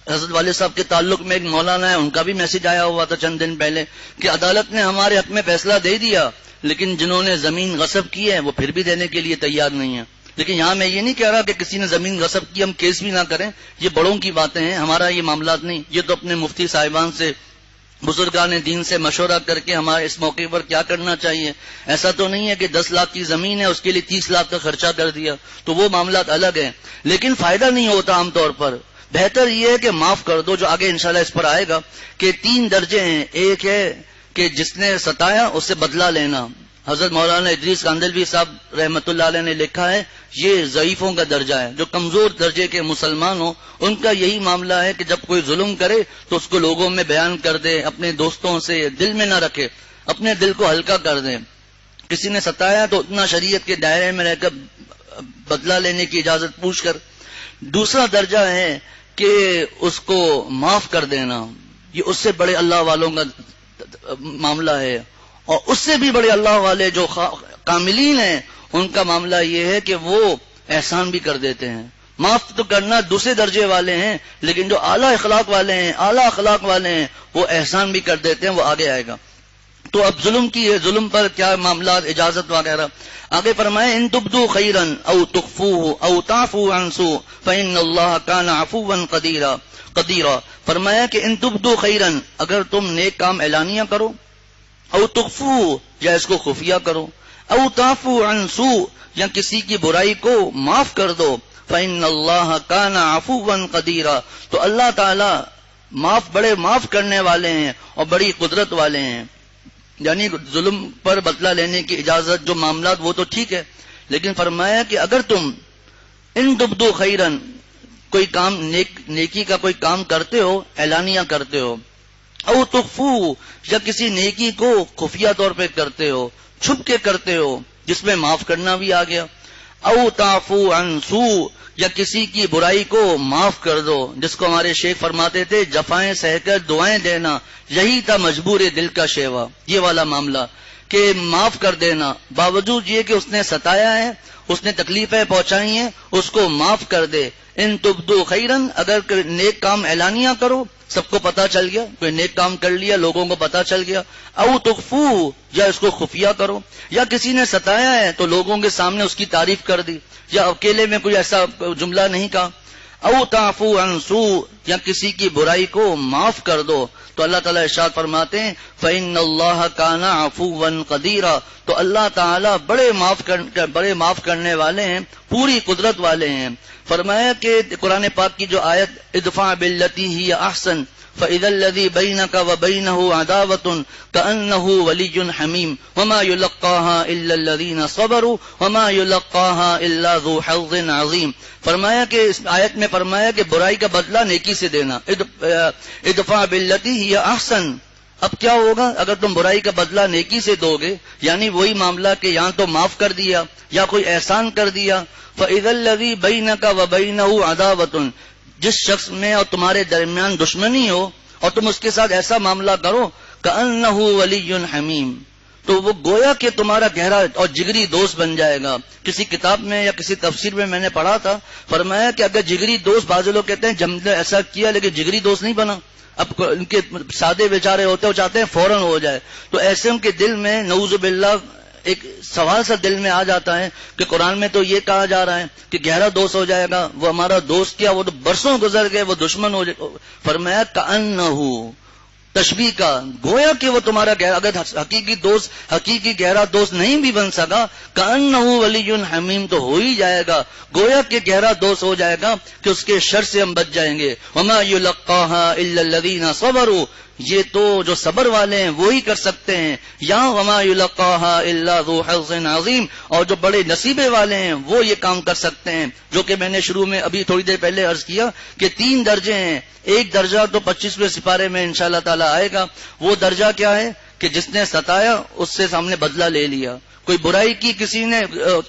حضرت والد صاحب کے تعلق میں ایک مولانا ہے، ان کا بھی میسج آیا ہوا تھا چند دن پہلے کہ عدالت نے ہمارے حق میں فیصلہ دے دیا، لیکن جنہوں نے زمین غصب کی ہے وہ پھر بھی دینے کے لیے تیار نہیں ہیں. لیکن یہاں میں یہ نہیں کہہ رہا کہ کسی نے زمین غصب کی ہم کیس بھی نہ کریں، یہ بڑوں کی باتیں ہیں، ہمارا یہ معاملات نہیں. یہ تو اپنے مفتی صاحبان سے بزرگان دین سے مشورہ کر کے ہمارے اس موقع پر کیا کرنا چاہیے. ایسا تو نہیں ہے کہ 10 لاکھ کی زمین ہے اس کے لیے 30 لاکھ کا خرچہ کر دیا, تو وہ معاملات الگ ہیں, لیکن فائدہ نہیں ہوتا عام طور پر. بہتر یہ ہے کہ معاف کر دو, جو آگے انشاءاللہ اس پر آئے گا کہ 3 درجے ہیں. ایک ہے کہ جس نے ستایا اس سے بدلہ لینا. حضرت مولانا ادریس کاندلوی صاحب رحمت اللہ علیہ نے لکھا ہے یہ ضعیفوں کا درجہ ہے. جو کمزور درجے کے مسلمان ہوں ان کا یہی معاملہ ہے کہ جب کوئی ظلم کرے تو اس کو لوگوں میں بیان کر دے, اپنے دوستوں سے دل میں نہ رکھے, اپنے دل کو ہلکا کر دے. کسی نے ستایا تو اتنا شریعت کے دائرے میں رہ کر بدلہ لینے کی اجازت پوچھ کر. دوسرا درجہ ہے کہ اس کو معاف کر دینا. یہ اس سے بڑے اللہ والوں کا معاملہ ہے, اور اس سے بھی بڑے اللہ والے جو کاملین ہیں ان کا معاملہ یہ ہے کہ وہ احسان بھی کر دیتے ہیں. معاف تو کرنا دوسرے درجے والے ہیں, لیکن جو اعلیٰ اخلاق والے ہیں, اعلیٰ اخلاق والے ہیں, وہ احسان بھی کر دیتے ہیں. وہ آگے آئے گا. تو اب ظلم کی ہے, ظلم پر کیا معاملات, اجازت وغیرہ. آگے فرمائے ان تبدو خیرا او تخفوه او تعفو عن سوء فإن اللہ کان عفوا قدیرا. فرمایا کہ ان تبدو خیرا, اگر تم نیک کام اعلانیہ کرو, او تخفو یا اس کو خفیہ کرو, او تعفو عن سوء یا کسی کی برائی کو معاف کر دو, فإن اللہ کان عفوا قدیرا, تو اللہ تعالی بڑے معاف کرنے والے ہیں اور بڑی قدرت والے ہیں. یعنی ظلم پر بدلہ لینے کی اجازت جو معاملات وہ تو ٹھیک ہے, لیکن فرمایا کہ اگر تم ان تبدو خیرن کوئی کام نیکی کا کوئی کام کرتے ہو, اعلانیہ کرتے ہو, او تخفو یا کسی نیکی کو خفیہ طور پہ کرتے ہو, چھپ کے کرتے ہو, جس میں معاف کرنا بھی آ گیا, او تعفو عن سوء یا کسی کی برائی کو معاف کر دو, جس کو ہمارے شیخ فرماتے تھے جفائیں سہ کر دعائیں دینا, یہی تھا مجبور دل کا شیوا. یہ والا معاملہ کہ معاف کر دینا, باوجود یہ کہ اس نے ستایا ہے, اس نے تکلیفیں پہنچائی ہیں, اس کو معاف کر دے. ان تبدو خیرن, اگر نیک کام اعلانیہ کرو, سب کو پتا چل گیا, کوئی نیک کام کر لیا, لوگوں کو پتا چل گیا, او تخفو یا اس کو خفیہ کرو, یا کسی نے ستایا ہے تو لوگوں کے سامنے اس کی تعریف کر دی, یا اکیلے میں کوئی ایسا جملہ نہیں کہا, او تعفو عن سوء یا کسی کی برائی کو معاف کر دو. تو اللہ تعالیٰ ارشاد فرماتے ہیں فإن اللہ کان عفوا قدیرا, تو اللہ تعالیٰ بڑے معاف کرنے والے ہیں, پوری قدرت والے ہیں. فرمایا کہ قرآن پاک کی جو آیت ادفع باللتی ہی احسن فإذا الذي بينك وبينه عداوة كأنه ولي حميم وما يلقاها إلا الذين صبروا وما يلقاها إلا ذو حظ عظيم. فرمایا کہ اس آیت میں فرمایا کہ برائی کا بدلہ نیکی سے دینا, ادفع باللتی ہی احسن. اب کیا ہوگا اگر تم برائی کا بدلہ نیکی سے دو گے, یعنی وہی معاملہ کہ یہاں تو معاف کر دیا یا کوئی احسان کر دیا. فإذا الذي بينك وبينه عداوة, جس شخص میں اور تمہارے درمیان دشمنی ہو اور تم اس کے ساتھ ایسا معاملہ کرو كأنه ولي حمیم, تو وہ گویا کہ تمہارا گہرا اور جگری دوست بن جائے گا. کسی کتاب میں یا کسی تفسیر میں میں نے پڑھا تھا, فرمایا کہ اگر جگری دوست, بعض لوگ کہتے ہیں جم نے ایسا کیا لیکن جگری دوست نہیں بنا, اب ان کے سادے بیچارے ہوتے ہیں, وہ چاہتے ہیں فوراً ہو جائے, تو ایسے ان کے دل میں نعوذ باللہ ایک سوال سا دل میں آ جاتا ہے کہ قرآن میں تو یہ کہا جا رہا ہے کہ گہرا دوست ہو جائے گا, وہ ہمارا دوست کیا, وہ تو برسوں گزر گئے, وہ دشمن ہو جائے. فرمایا کأنہ, تشبیہ کا, گویا کہ وہ تمہارا گہرا, اگر حقیقی گہرا دوست نہیں بھی بن سکا, کأنہ ولی حمیم, تو ہو ہی جائے گا, گویا کہ گہرا دوست ہو جائے گا کہ اس کے شر سے ہم بچ جائیں گے. وما یلقاها الا الذین صبروا, یہ تو جو صبر والے ہیں وہی کر سکتے ہیں. یا وما یلقاها الا ذو حظ عظیم, اور جو بڑے نصیبے والے ہیں وہ یہ کام کر سکتے ہیں. جو کہ میں نے شروع میں ابھی تھوڑی دیر پہلے عرض کیا کہ 3 درجے ہیں. ایک درجہ تو 25ویں سپارے میں انشاءاللہ تعالی آئے گا. وہ درجہ کیا ہے کہ جس نے ستایا اس سے سامنے بدلہ لے لیا, کوئی برائی کی کسی نے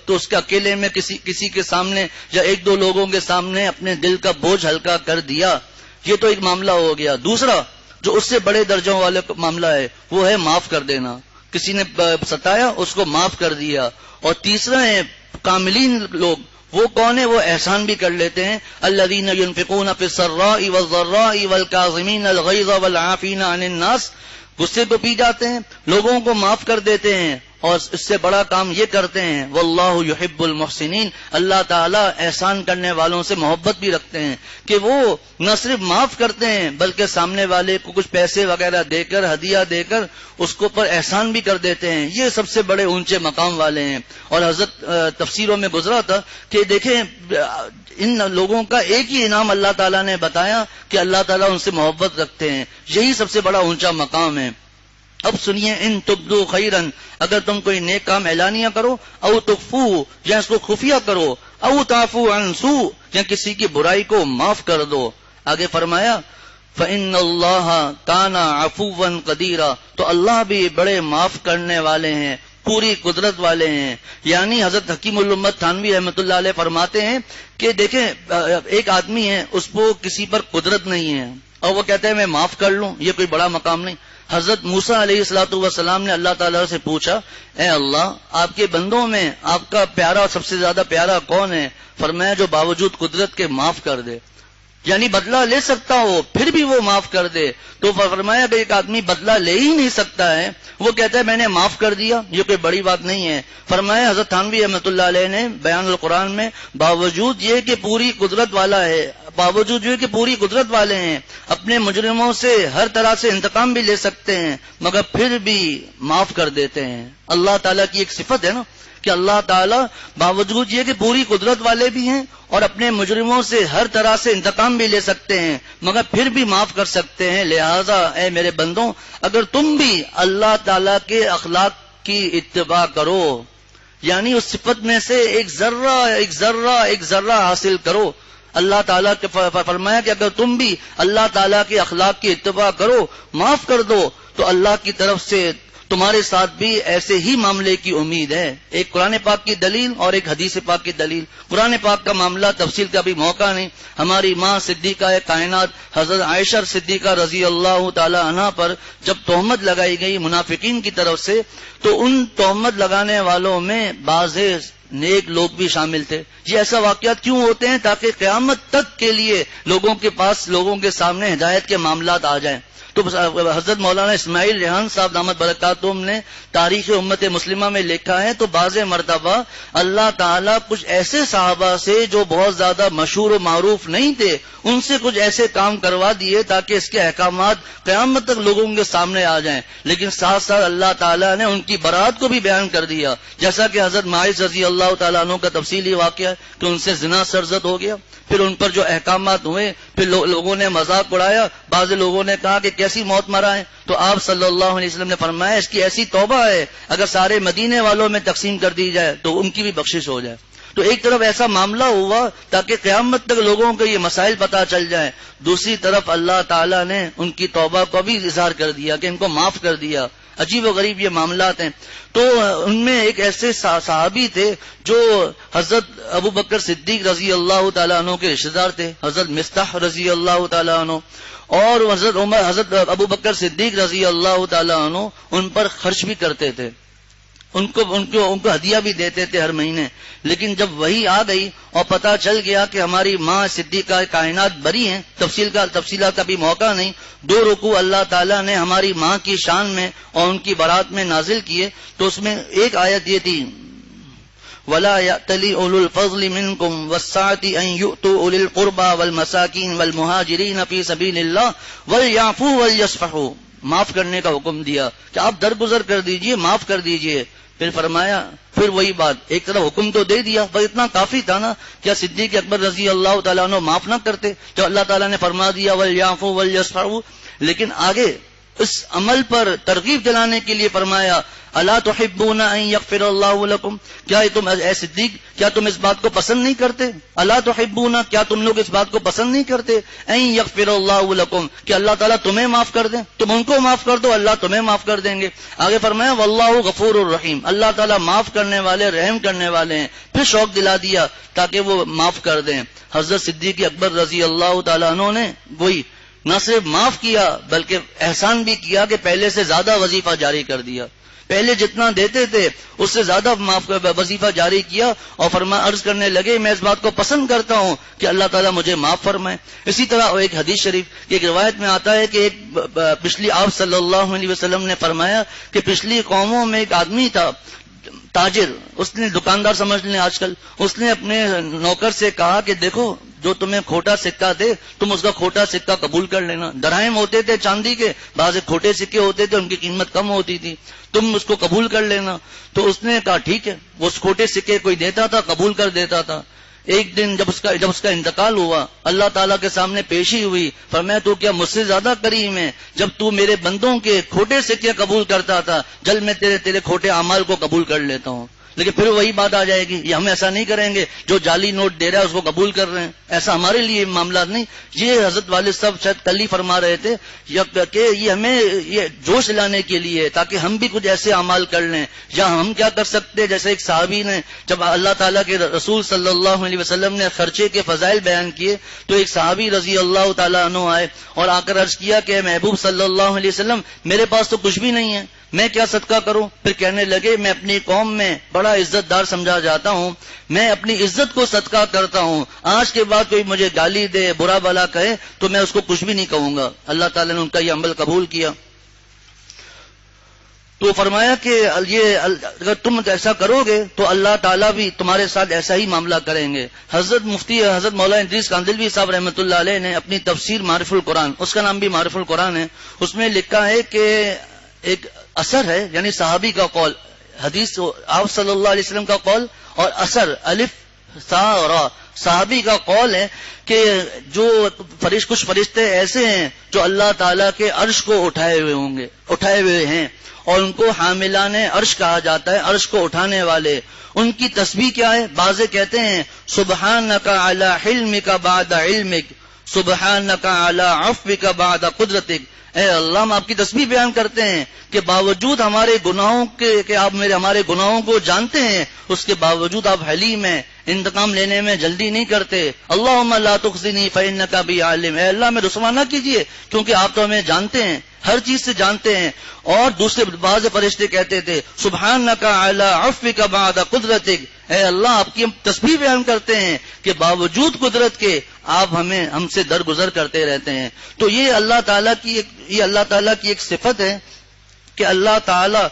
تو اس کے اکیلے میں کسی کے سامنے یا 1-2 لوگوں کے سامنے اپنے دل کا بوجھ ہلکا کر دیا, یہ تو ایک معاملہ ہو گیا. دوسرا جو اس سے بڑے درجوں والے معاملہ ہے وہ ہے معاف کر دینا, کسی نے ستایا اس کو معاف کر دیا. اور تیسرا ہے کاملین لوگ, وہ کون ہے, وہ احسان بھی کر لیتے ہیں. الذین ينفقون فی السراء والضراء والکاظمین الغیظ والعافین عن الناس, غصے کو پی جاتے ہیں, لوگوں کو معاف کر دیتے ہیں اور اس سے بڑا کام یہ کرتے ہیں واللہ یحب المحسنین، اللہ تعالیٰ احسان کرنے والوں سے محبت بھی رکھتے ہیں کہ وہ نہ صرف معاف کرتے ہیں بلکہ سامنے والے کو کچھ پیسے وغیرہ دے کر، ہدیہ دے کر اس کو پر احسان بھی کر دیتے ہیں. یہ سب سے بڑے اونچے مقام والے ہیں. اور حضرت تفسیروں میں گزرا تھا کہ دیکھیں ان لوگوں کا ایک ہی انعام اللہ تعالیٰ نے بتایا کہ اللہ تعالیٰ ان سے محبت رکھتے ہیں. یہی سب سے بڑا اونچا مقام ہے. اب سنیے، ان تبدو خیرن، اگر تم کوئی نیک کام اعلانیہ کرو، او تخفو یا اس کو خفیہ کرو، او تعفو عن سوء یا کسی کی برائی کو معاف کر دو. آگے فرمایا فإن اللہ کان عفوا قدیرا، تو اللہ بھی بڑے معاف کرنے والے ہیں، پوری قدرت والے ہیں. یعنی حضرت حکیم الامت تھانوی رحمۃ اللہ علیہ فرماتے ہیں کہ دیکھیں ایک آدمی ہے، اس کو کسی پر قدرت نہیں ہے اور وہ کہتے ہیں میں معاف کر لوں، یہ کوئی بڑا مقام نہیں. حضرت موسیٰ علیہ الصلوۃ والسلام نے اللہ تعالیٰ سے پوچھا، اے اللہ آپ کے بندوں میں آپ کا پیارا سب سے زیادہ پیارا کون ہے؟ فرمایا جو باوجود قدرت کے معاف کر دے، یعنی بدلہ لے سکتا ہو پھر بھی وہ معاف کر دے. تو فرمایا کہ ایک آدمی بدلہ لے ہی نہیں سکتا ہے، وہ کہتا ہے میں نے معاف کر دیا، یہ کوئی بڑی بات نہیں ہے. فرمایا حضرت تھانوی رحمۃ اللہ علیہ نے بیان القرآن میں باوجود یہ کہ پوری قدرت والا ہے، باوجود یہ کہ پوری قدرت والے ہیں، اپنے مجرموں سے ہر طرح سے انتقام بھی لے سکتے ہیں مگر پھر بھی معاف کر دیتے ہیں. اللہ تعالیٰ کی ایک صفت ہے نا کہ اللہ تعالیٰ باوجود یہ کہ پوری قدرت والے بھی ہیں اور اپنے مجرموں سے ہر طرح سے انتقام بھی لے سکتے ہیں مگر پھر بھی معاف کر سکتے ہیں. لہذا اے میرے بندوں، اگر تم بھی اللہ تعالیٰ کے اخلاق کی اتباع کرو، یعنی اس صفت میں سے ایک ذرہ حاصل کرو. اللہ تعالیٰ کے فرمایا کہ اگر تم بھی اللہ تعالیٰ کے اخلاق کی اتباع کرو، معاف کر دو، تو اللہ کی طرف سے تمہارے ساتھ بھی ایسے ہی معاملے کی امید ہے. ایک قرآن پاک کی دلیل اور ایک حدیث پاک کی دلیل. قرآن پاک کا معاملہ تفصیل کا بھی موقع نہیں. ہماری ماں صدیقہ کائنات حضرت عائشہ صدیقہ رضی اللہ تعالی عنہ پر جب تہمت لگائی گئی منافقین کی طرف سے، تو ان تہمت لگانے والوں میں بعض نیک لوگ بھی شامل تھے. یہ ایسا واقعات کیوں ہوتے ہیں؟ تاکہ قیامت تک کے لیے لوگوں کے پاس، لوگوں کے سامنے ہدایت کے معاملات آ جائیں. تو حضرت مولانا اسماعیل ریحان صاحب دامت برکاتہم نے تاریخ امت مسلمہ میں لکھا ہے تو بعض مرتبہ اللہ تعالیٰ کچھ ایسے صحابہ سے جو بہت زیادہ مشہور و معروف نہیں تھے، ان سے کچھ ایسے کام کروا دیے تاکہ اس کے احکامات قیامت تک لوگوں کے سامنے آ جائیں، لیکن ساتھ ساتھ اللہ تعالیٰ نے ان کی برات کو بھی بیان کر دیا. جیسا کہ حضرت معاذ رضی اللہ تعالیٰ عنہ کا تفصیلی واقعہ ہے کہ ان سے زنا سرزد ہو گیا، پھر ان پر جو احکامات ہوئے، پھر لوگوں نے مذاق اڑایا، بعض لوگوں نے کہا کہ کیسی موت مرا ہے، تو آپ صلی اللہ علیہ وسلم نے فرمایا اس کی ایسی توبہ ہے اگر سارے مدینے والوں میں تقسیم کر دی جائے تو ان کی بھی بخشش ہو جائے. تو ایک طرف ایسا معاملہ ہوا تاکہ قیامت تک لوگوں کو یہ مسائل پتہ چل جائیں، دوسری طرف اللہ تعالیٰ نے ان کی توبہ کو بھی اظہار کر دیا کہ ان کو معاف کر دیا. عجیب و غریب یہ معاملات ہیں. تو ان میں ایک ایسے صحابی تھے جو حضرت ابو بکر صدیق رضی اللہ تعالیٰ عنہ کے رشتہ دار تھے، حضرت مصطح رضی اللہ تعالیٰ عنہ، اور حضرت ابو بکر صدیق رضی اللہ تعالیٰ عنہ ان پر خرچ بھی کرتے تھے، ان کو ہدیہ بھی دیتے تھے ہر مہینے. لیکن جب وہی آ گئی اور پتہ چل گیا کہ ہماری ماں صدیقہ کائنات بری ہیں، تفصیلات کا بھی موقع نہیں، 2 رکوع اللہ تعالیٰ نے ہماری ماں کی شان میں اور ان کی برات میں نازل کیے. تو اس میں ایک آیت یہ تھی وَلَا يَأْتَلِ أُولُو الْفَضْلِ مِنْكُمْ وَالسَّعَةِ أَنْ يُؤْتُوا أُولِي الْقُرْبَى وَالْمَسَاكِينِ وَالْمُهَاجِرِينَ فِي سَبِيلِ اللَّهِ وَلْيَعْفُوا وَلْيَصْفَحُوا. معاف کرنے کا حکم دیا کہ آپ درگزر کر دیجئے، معاف کر دیجئے. پھر فرمایا، پھر وہی بات، ایک طرف حکم تو دے دیا پر اتنا کافی تھا نا، کیا صدیق اکبر رضی اللہ تعالیٰ عنہ معاف نہ کرتے؟ تو اللہ تعالیٰ نے فرما دیا وَلْيَعْفُوا وَلْيَصْفَحُوا. لیکن آگے اس عمل پر ترغیب دلانے کے لیے فرمایا الا تحبون ان یغفر اللہ لکم، کیا تم اے صدیق کیا تم اس بات کو پسند نہیں کرتے؟ الا تحبون، کیا تم لوگ اس بات کو پسند نہیں کرتے؟ ان یغفر اللہ لکم، کہ اللہ تعالیٰ تمہیں معاف کر دیں، تم ان کو معاف کر دو اللہ تمہیں معاف کر دیں گے. آگے فرمایا واللہ غفور الرحیم، اللہ تعالیٰ معاف کرنے والے، رحم کرنے والے ہیں. پھر شوق دلا دیا تاکہ وہ معاف کر دیں. حضرت صدیق اکبر رضی اللہ تعالیٰ عنہ نے وہی نہ صرف معاف کیا بلکہ احسان بھی کیا کہ پہلے سے زیادہ وظیفہ جاری کر دیا پہلے جتنا دیتے تھے اس سے زیادہ وظیفہ جاری کیا اور عرض کرنے لگے میں اس بات کو پسند کرتا ہوں کہ اللہ تعالیٰ مجھے معاف فرمائے. اسی طرح ایک حدیث شریف کی ایک روایت میں آتا ہے کہ ایک پچھلی آپ صلی اللہ علیہ وسلم نے فرمایا کہ پچھلی قوموں میں ایک آدمی تھا تاجر، اس نے دکاندار سمجھ لیں آج کل، اس نے اپنے نوکر سے کہا کہ دیکھو جو تمہیں کھوٹا سکہ دے تم اس کا کھوٹا سکہ قبول کر لینا. دراہم ہوتے تھے چاندی کے، بعض کھوٹے سکے ہوتے تھے ان کی قیمت کم ہوتی تھی، تم اس کو قبول کر لینا. تو اس نے کہا ٹھیک ہے. وہ اس کھوٹے سکے کوئی دیتا تھا قبول کر دیتا تھا. ایک دن جب اس کا انتقال ہوا اللہ تعالیٰ کے سامنے پیشی ہوئی، فرمایا تو کیا مجھ سے زیادہ کریم ہے؟ جب تو میرے بندوں کے کھوٹے سکے قبول کرتا تھا جل میں تیرے کھوٹے اعمال کو قبول کر لیتا ہوں. لیکن پھر وہی بات آ جائے گی، یہ ہم ایسا نہیں کریں گے جو جعلی نوٹ دے رہا ہے اس کو قبول کر رہے ہیں، ایسا ہمارے لیے معاملات نہیں. یہ حضرت والد صاحب شاید کل ہی فرما رہے تھے کہ یہ ہمیں یہ جوش لانے کے لیے تاکہ ہم بھی کچھ ایسے اعمال کر لیں. یا ہم کیا کر سکتے، جیسے ایک صحابی نے جب اللہ تعالیٰ کے رسول صلی اللہ علیہ وسلم نے خرچے کے فضائل بیان کیے تو ایک صحابی رضی اللہ تعالیٰ عنہ آئے اور آ کر عرض کیا کہ محبوب صلی اللہ علیہ وسلم میرے پاس تو کچھ بھی نہیں ہے، میں کیا صدقہ کروں؟ پھر کہنے لگے میں اپنی قوم میں بڑا عزت دار سمجھا جاتا ہوں، میں اپنی عزت کو صدقہ کرتا ہوں، آج کے بعد کوئی مجھے گالی دے برا بلا کہے تو میں اس کو کچھ بھی نہیں کہوں گا. اللہ تعالیٰ نے ان کا یہ عمل قبول کیا. تو فرمایا کہ یہ اگر تم ایسا کرو گے تو اللہ تعالیٰ بھی تمہارے ساتھ ایسا ہی معاملہ کریں گے. حضرت مفتی حضرت مولانا ادریس کاندلوی صاحب رحمۃ اللہ علیہ نے اپنی تفسیر معرف القرآن، اس کا نام بھی معرف القرآن ہے، اس میں لکھا ہے کہ ایک اثر ہے یعنی صحابی کا قول، حدیث آپ صلی اللہ علیہ وسلم کا قول اور اثر الف سا را صحابی کا قول ہے کہ جو کچھ فرشتے ایسے ہیں جو اللہ تعالیٰ کے عرش کو اٹھائے ہوئے ہیں اور ان کو حاملان عرش کہا جاتا ہے، عرش کو اٹھانے والے. ان کی تسبیح کیا ہے؟ بعض کہتے ہیں سبحانک علی حلمک بعد علمک، سبحانک علی عفوک بعد قدرتک. اے اللہ ہم آپ کی تسبیح بیان کرتے ہیں کہ باوجود ہمارے گناہوں کے کہ آپ ہمارے گناہوں کو جانتے ہیں، اس کے باوجود آپ حلیم ہیں، انتقام لینے میں جلدی نہیں کرتے. اللہم لا تخزنی فإنک بی عالم. اے اللہ میں رسوا نہ کیجیے کیونکہ آپ تو ہمیں جانتے ہیں، ہر چیز سے جانتے ہیں. اور دوسرے بعض فرشتے کہتے تھے سبحانک علی عفوک بعد قدرتک. اے اللہ آپ کی ہم تسبیح بیان کرتے ہیں کہ باوجود قدرت کے آپ ہم سے درگزر کرتے رہتے ہیں. تو یہ اللہ تعالیٰ کی ایک صفت ہے کہ اللہ تعالیٰ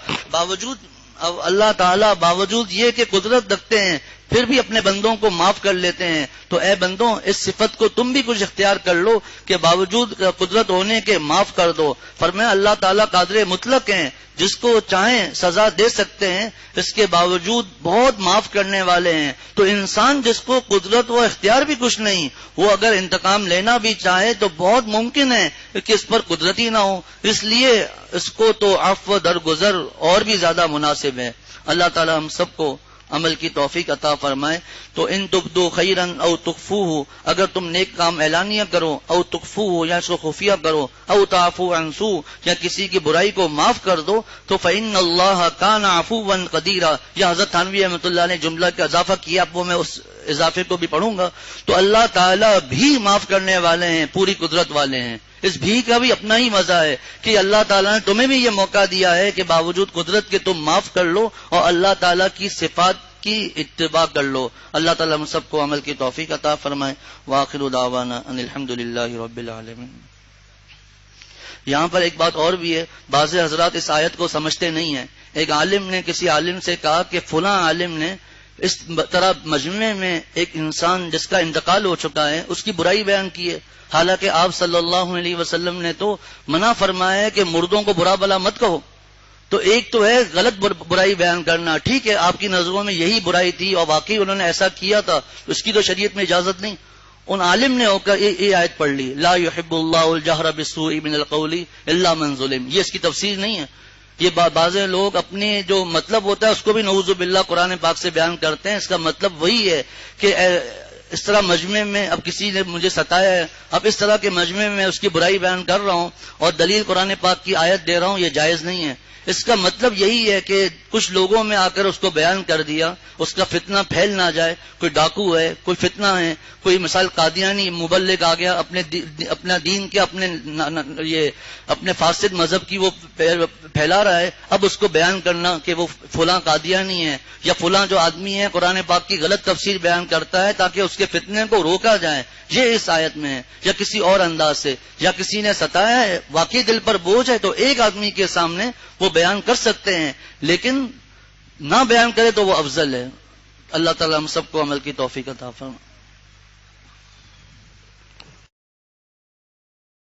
باوجود یہ کہ قدرت رکھتے ہیں پھر بھی اپنے بندوں کو معاف کر لیتے ہیں. تو اے بندوں اس صفت کو تم بھی کچھ اختیار کر لو کہ باوجود قدرت ہونے کے معاف کر دو. فرمایا اللہ تعالیٰ قادر مطلق ہیں، جس کو چاہیں سزا دے سکتے ہیں، اس کے باوجود بہت معاف کرنے والے ہیں. تو انسان جس کو قدرت و اختیار بھی کچھ نہیں، وہ اگر انتقام لینا بھی چاہے تو بہت ممکن ہے کہ اس پر قدرت ہی نہ ہو، اس لیے اس کو تو عفو درگزر اور بھی زیادہ مناسب ہے. اللہ تعالیٰ ہم سب کو عمل کی توفیق عطا فرمائے. تو ان تبدو خیرن او تخفوہ، اگر تم نیک کام اعلانیہ کرو، او تخفوہ یا اس کو خفیہ کرو، او تعفو عن سوء یا کسی کی برائی کو معاف کر دو، تو فإن اللہ کان عفوا قدیرا. یا حضرت تھانوی رحمۃ اللہ نے جملہ کا اضافہ کیا، اب وہ میں اس اضافے کو بھی پڑھوں گا. تو اللہ تعالیٰ بھی معاف کرنے والے ہیں، پوری قدرت والے ہیں. اس بھی کا بھی اپنا ہی مزہ ہے کہ اللہ تعالیٰ نے تمہیں بھی یہ موقع دیا ہے کہ باوجود قدرت کے تم معاف کر لو اور اللہ تعالیٰ کی صفات کی اتباع کر لو. اللہ تعالیٰ ہم سب کو عمل کی توفیق عطا فرمائے. وآخر دعوانا ان الحمدللہ رب العالمین. یہاں پر ایک بات اور بھی ہے، بعض حضرات اس آیت کو سمجھتے نہیں ہیں. ایک عالم نے کسی عالم سے کہا کہ فلاں عالم نے اس طرح مجمع میں ایک انسان جس کا انتقال ہو چکا ہے اس کی برائی بیان کی ہے، حالانکہ آپ صلی اللہ علیہ وسلم نے تو منع فرمایا ہے کہ مردوں کو برا بلا مت کہو. تو ایک تو ہے غلط برائی بیان کرنا، ٹھیک ہے آپ کی نظروں میں یہی برائی تھی اور واقعی انہوں نے ایسا کیا تھا، اس کی تو شریعت میں اجازت نہیں. ان عالم نے ہو کر یہ آیت پڑھ لی، لا يحب اللہ الجہر بالسوء من القول الا من ظلم. یہ اس کی تفسیر نہیں ہے. یہ بعض لوگ اپنے جو مطلب ہوتا ہے اس کو بھی نعوذ باللہ قرآن پاک سے بیان کرتے ہیں. اس کا مطلب وہی ہے کہ اس طرح مجمع میں اب کسی نے مجھے ستایا ہے، اب اس طرح کے مجمع میں اس کی برائی بیان کر رہا ہوں اور دلیل قرآن پاک کی آیت دے رہا ہوں، یہ جائز نہیں ہے. اس کا مطلب یہی ہے کہ کچھ لوگوں میں آ کر اس کو بیان کر دیا، اس کا فتنہ پھیل نہ جائے. کوئی ڈاکو ہے، کوئی فتنہ ہے، کوئی مثال قادیانی مبلغ آ گیا اپنا دین کے اپنے فاسد مذہب کی وہ پھیلا رہا ہے. اب اس کو بیان کرنا کہ وہ فلاں قادیانی ہے یا فلاں جو آدمی ہے قرآن پاک کی غلط تفسیر بیان کرتا ہے تاکہ اس کے فتنے کو روکا جائے، یہ اس آیت میں ہے. یا کسی اور انداز سے، یا کسی نے ستایا ہے، واقعی دل پر بوجھ ہے، تو ایک آدمی کے سامنے وہ بیان کر سکتے ہیں، لیکن نہ بیان کرے تو وہ افضل ہے. اللہ تعالیٰ ہم سب کو عمل کی توفیق عطا فرمائے.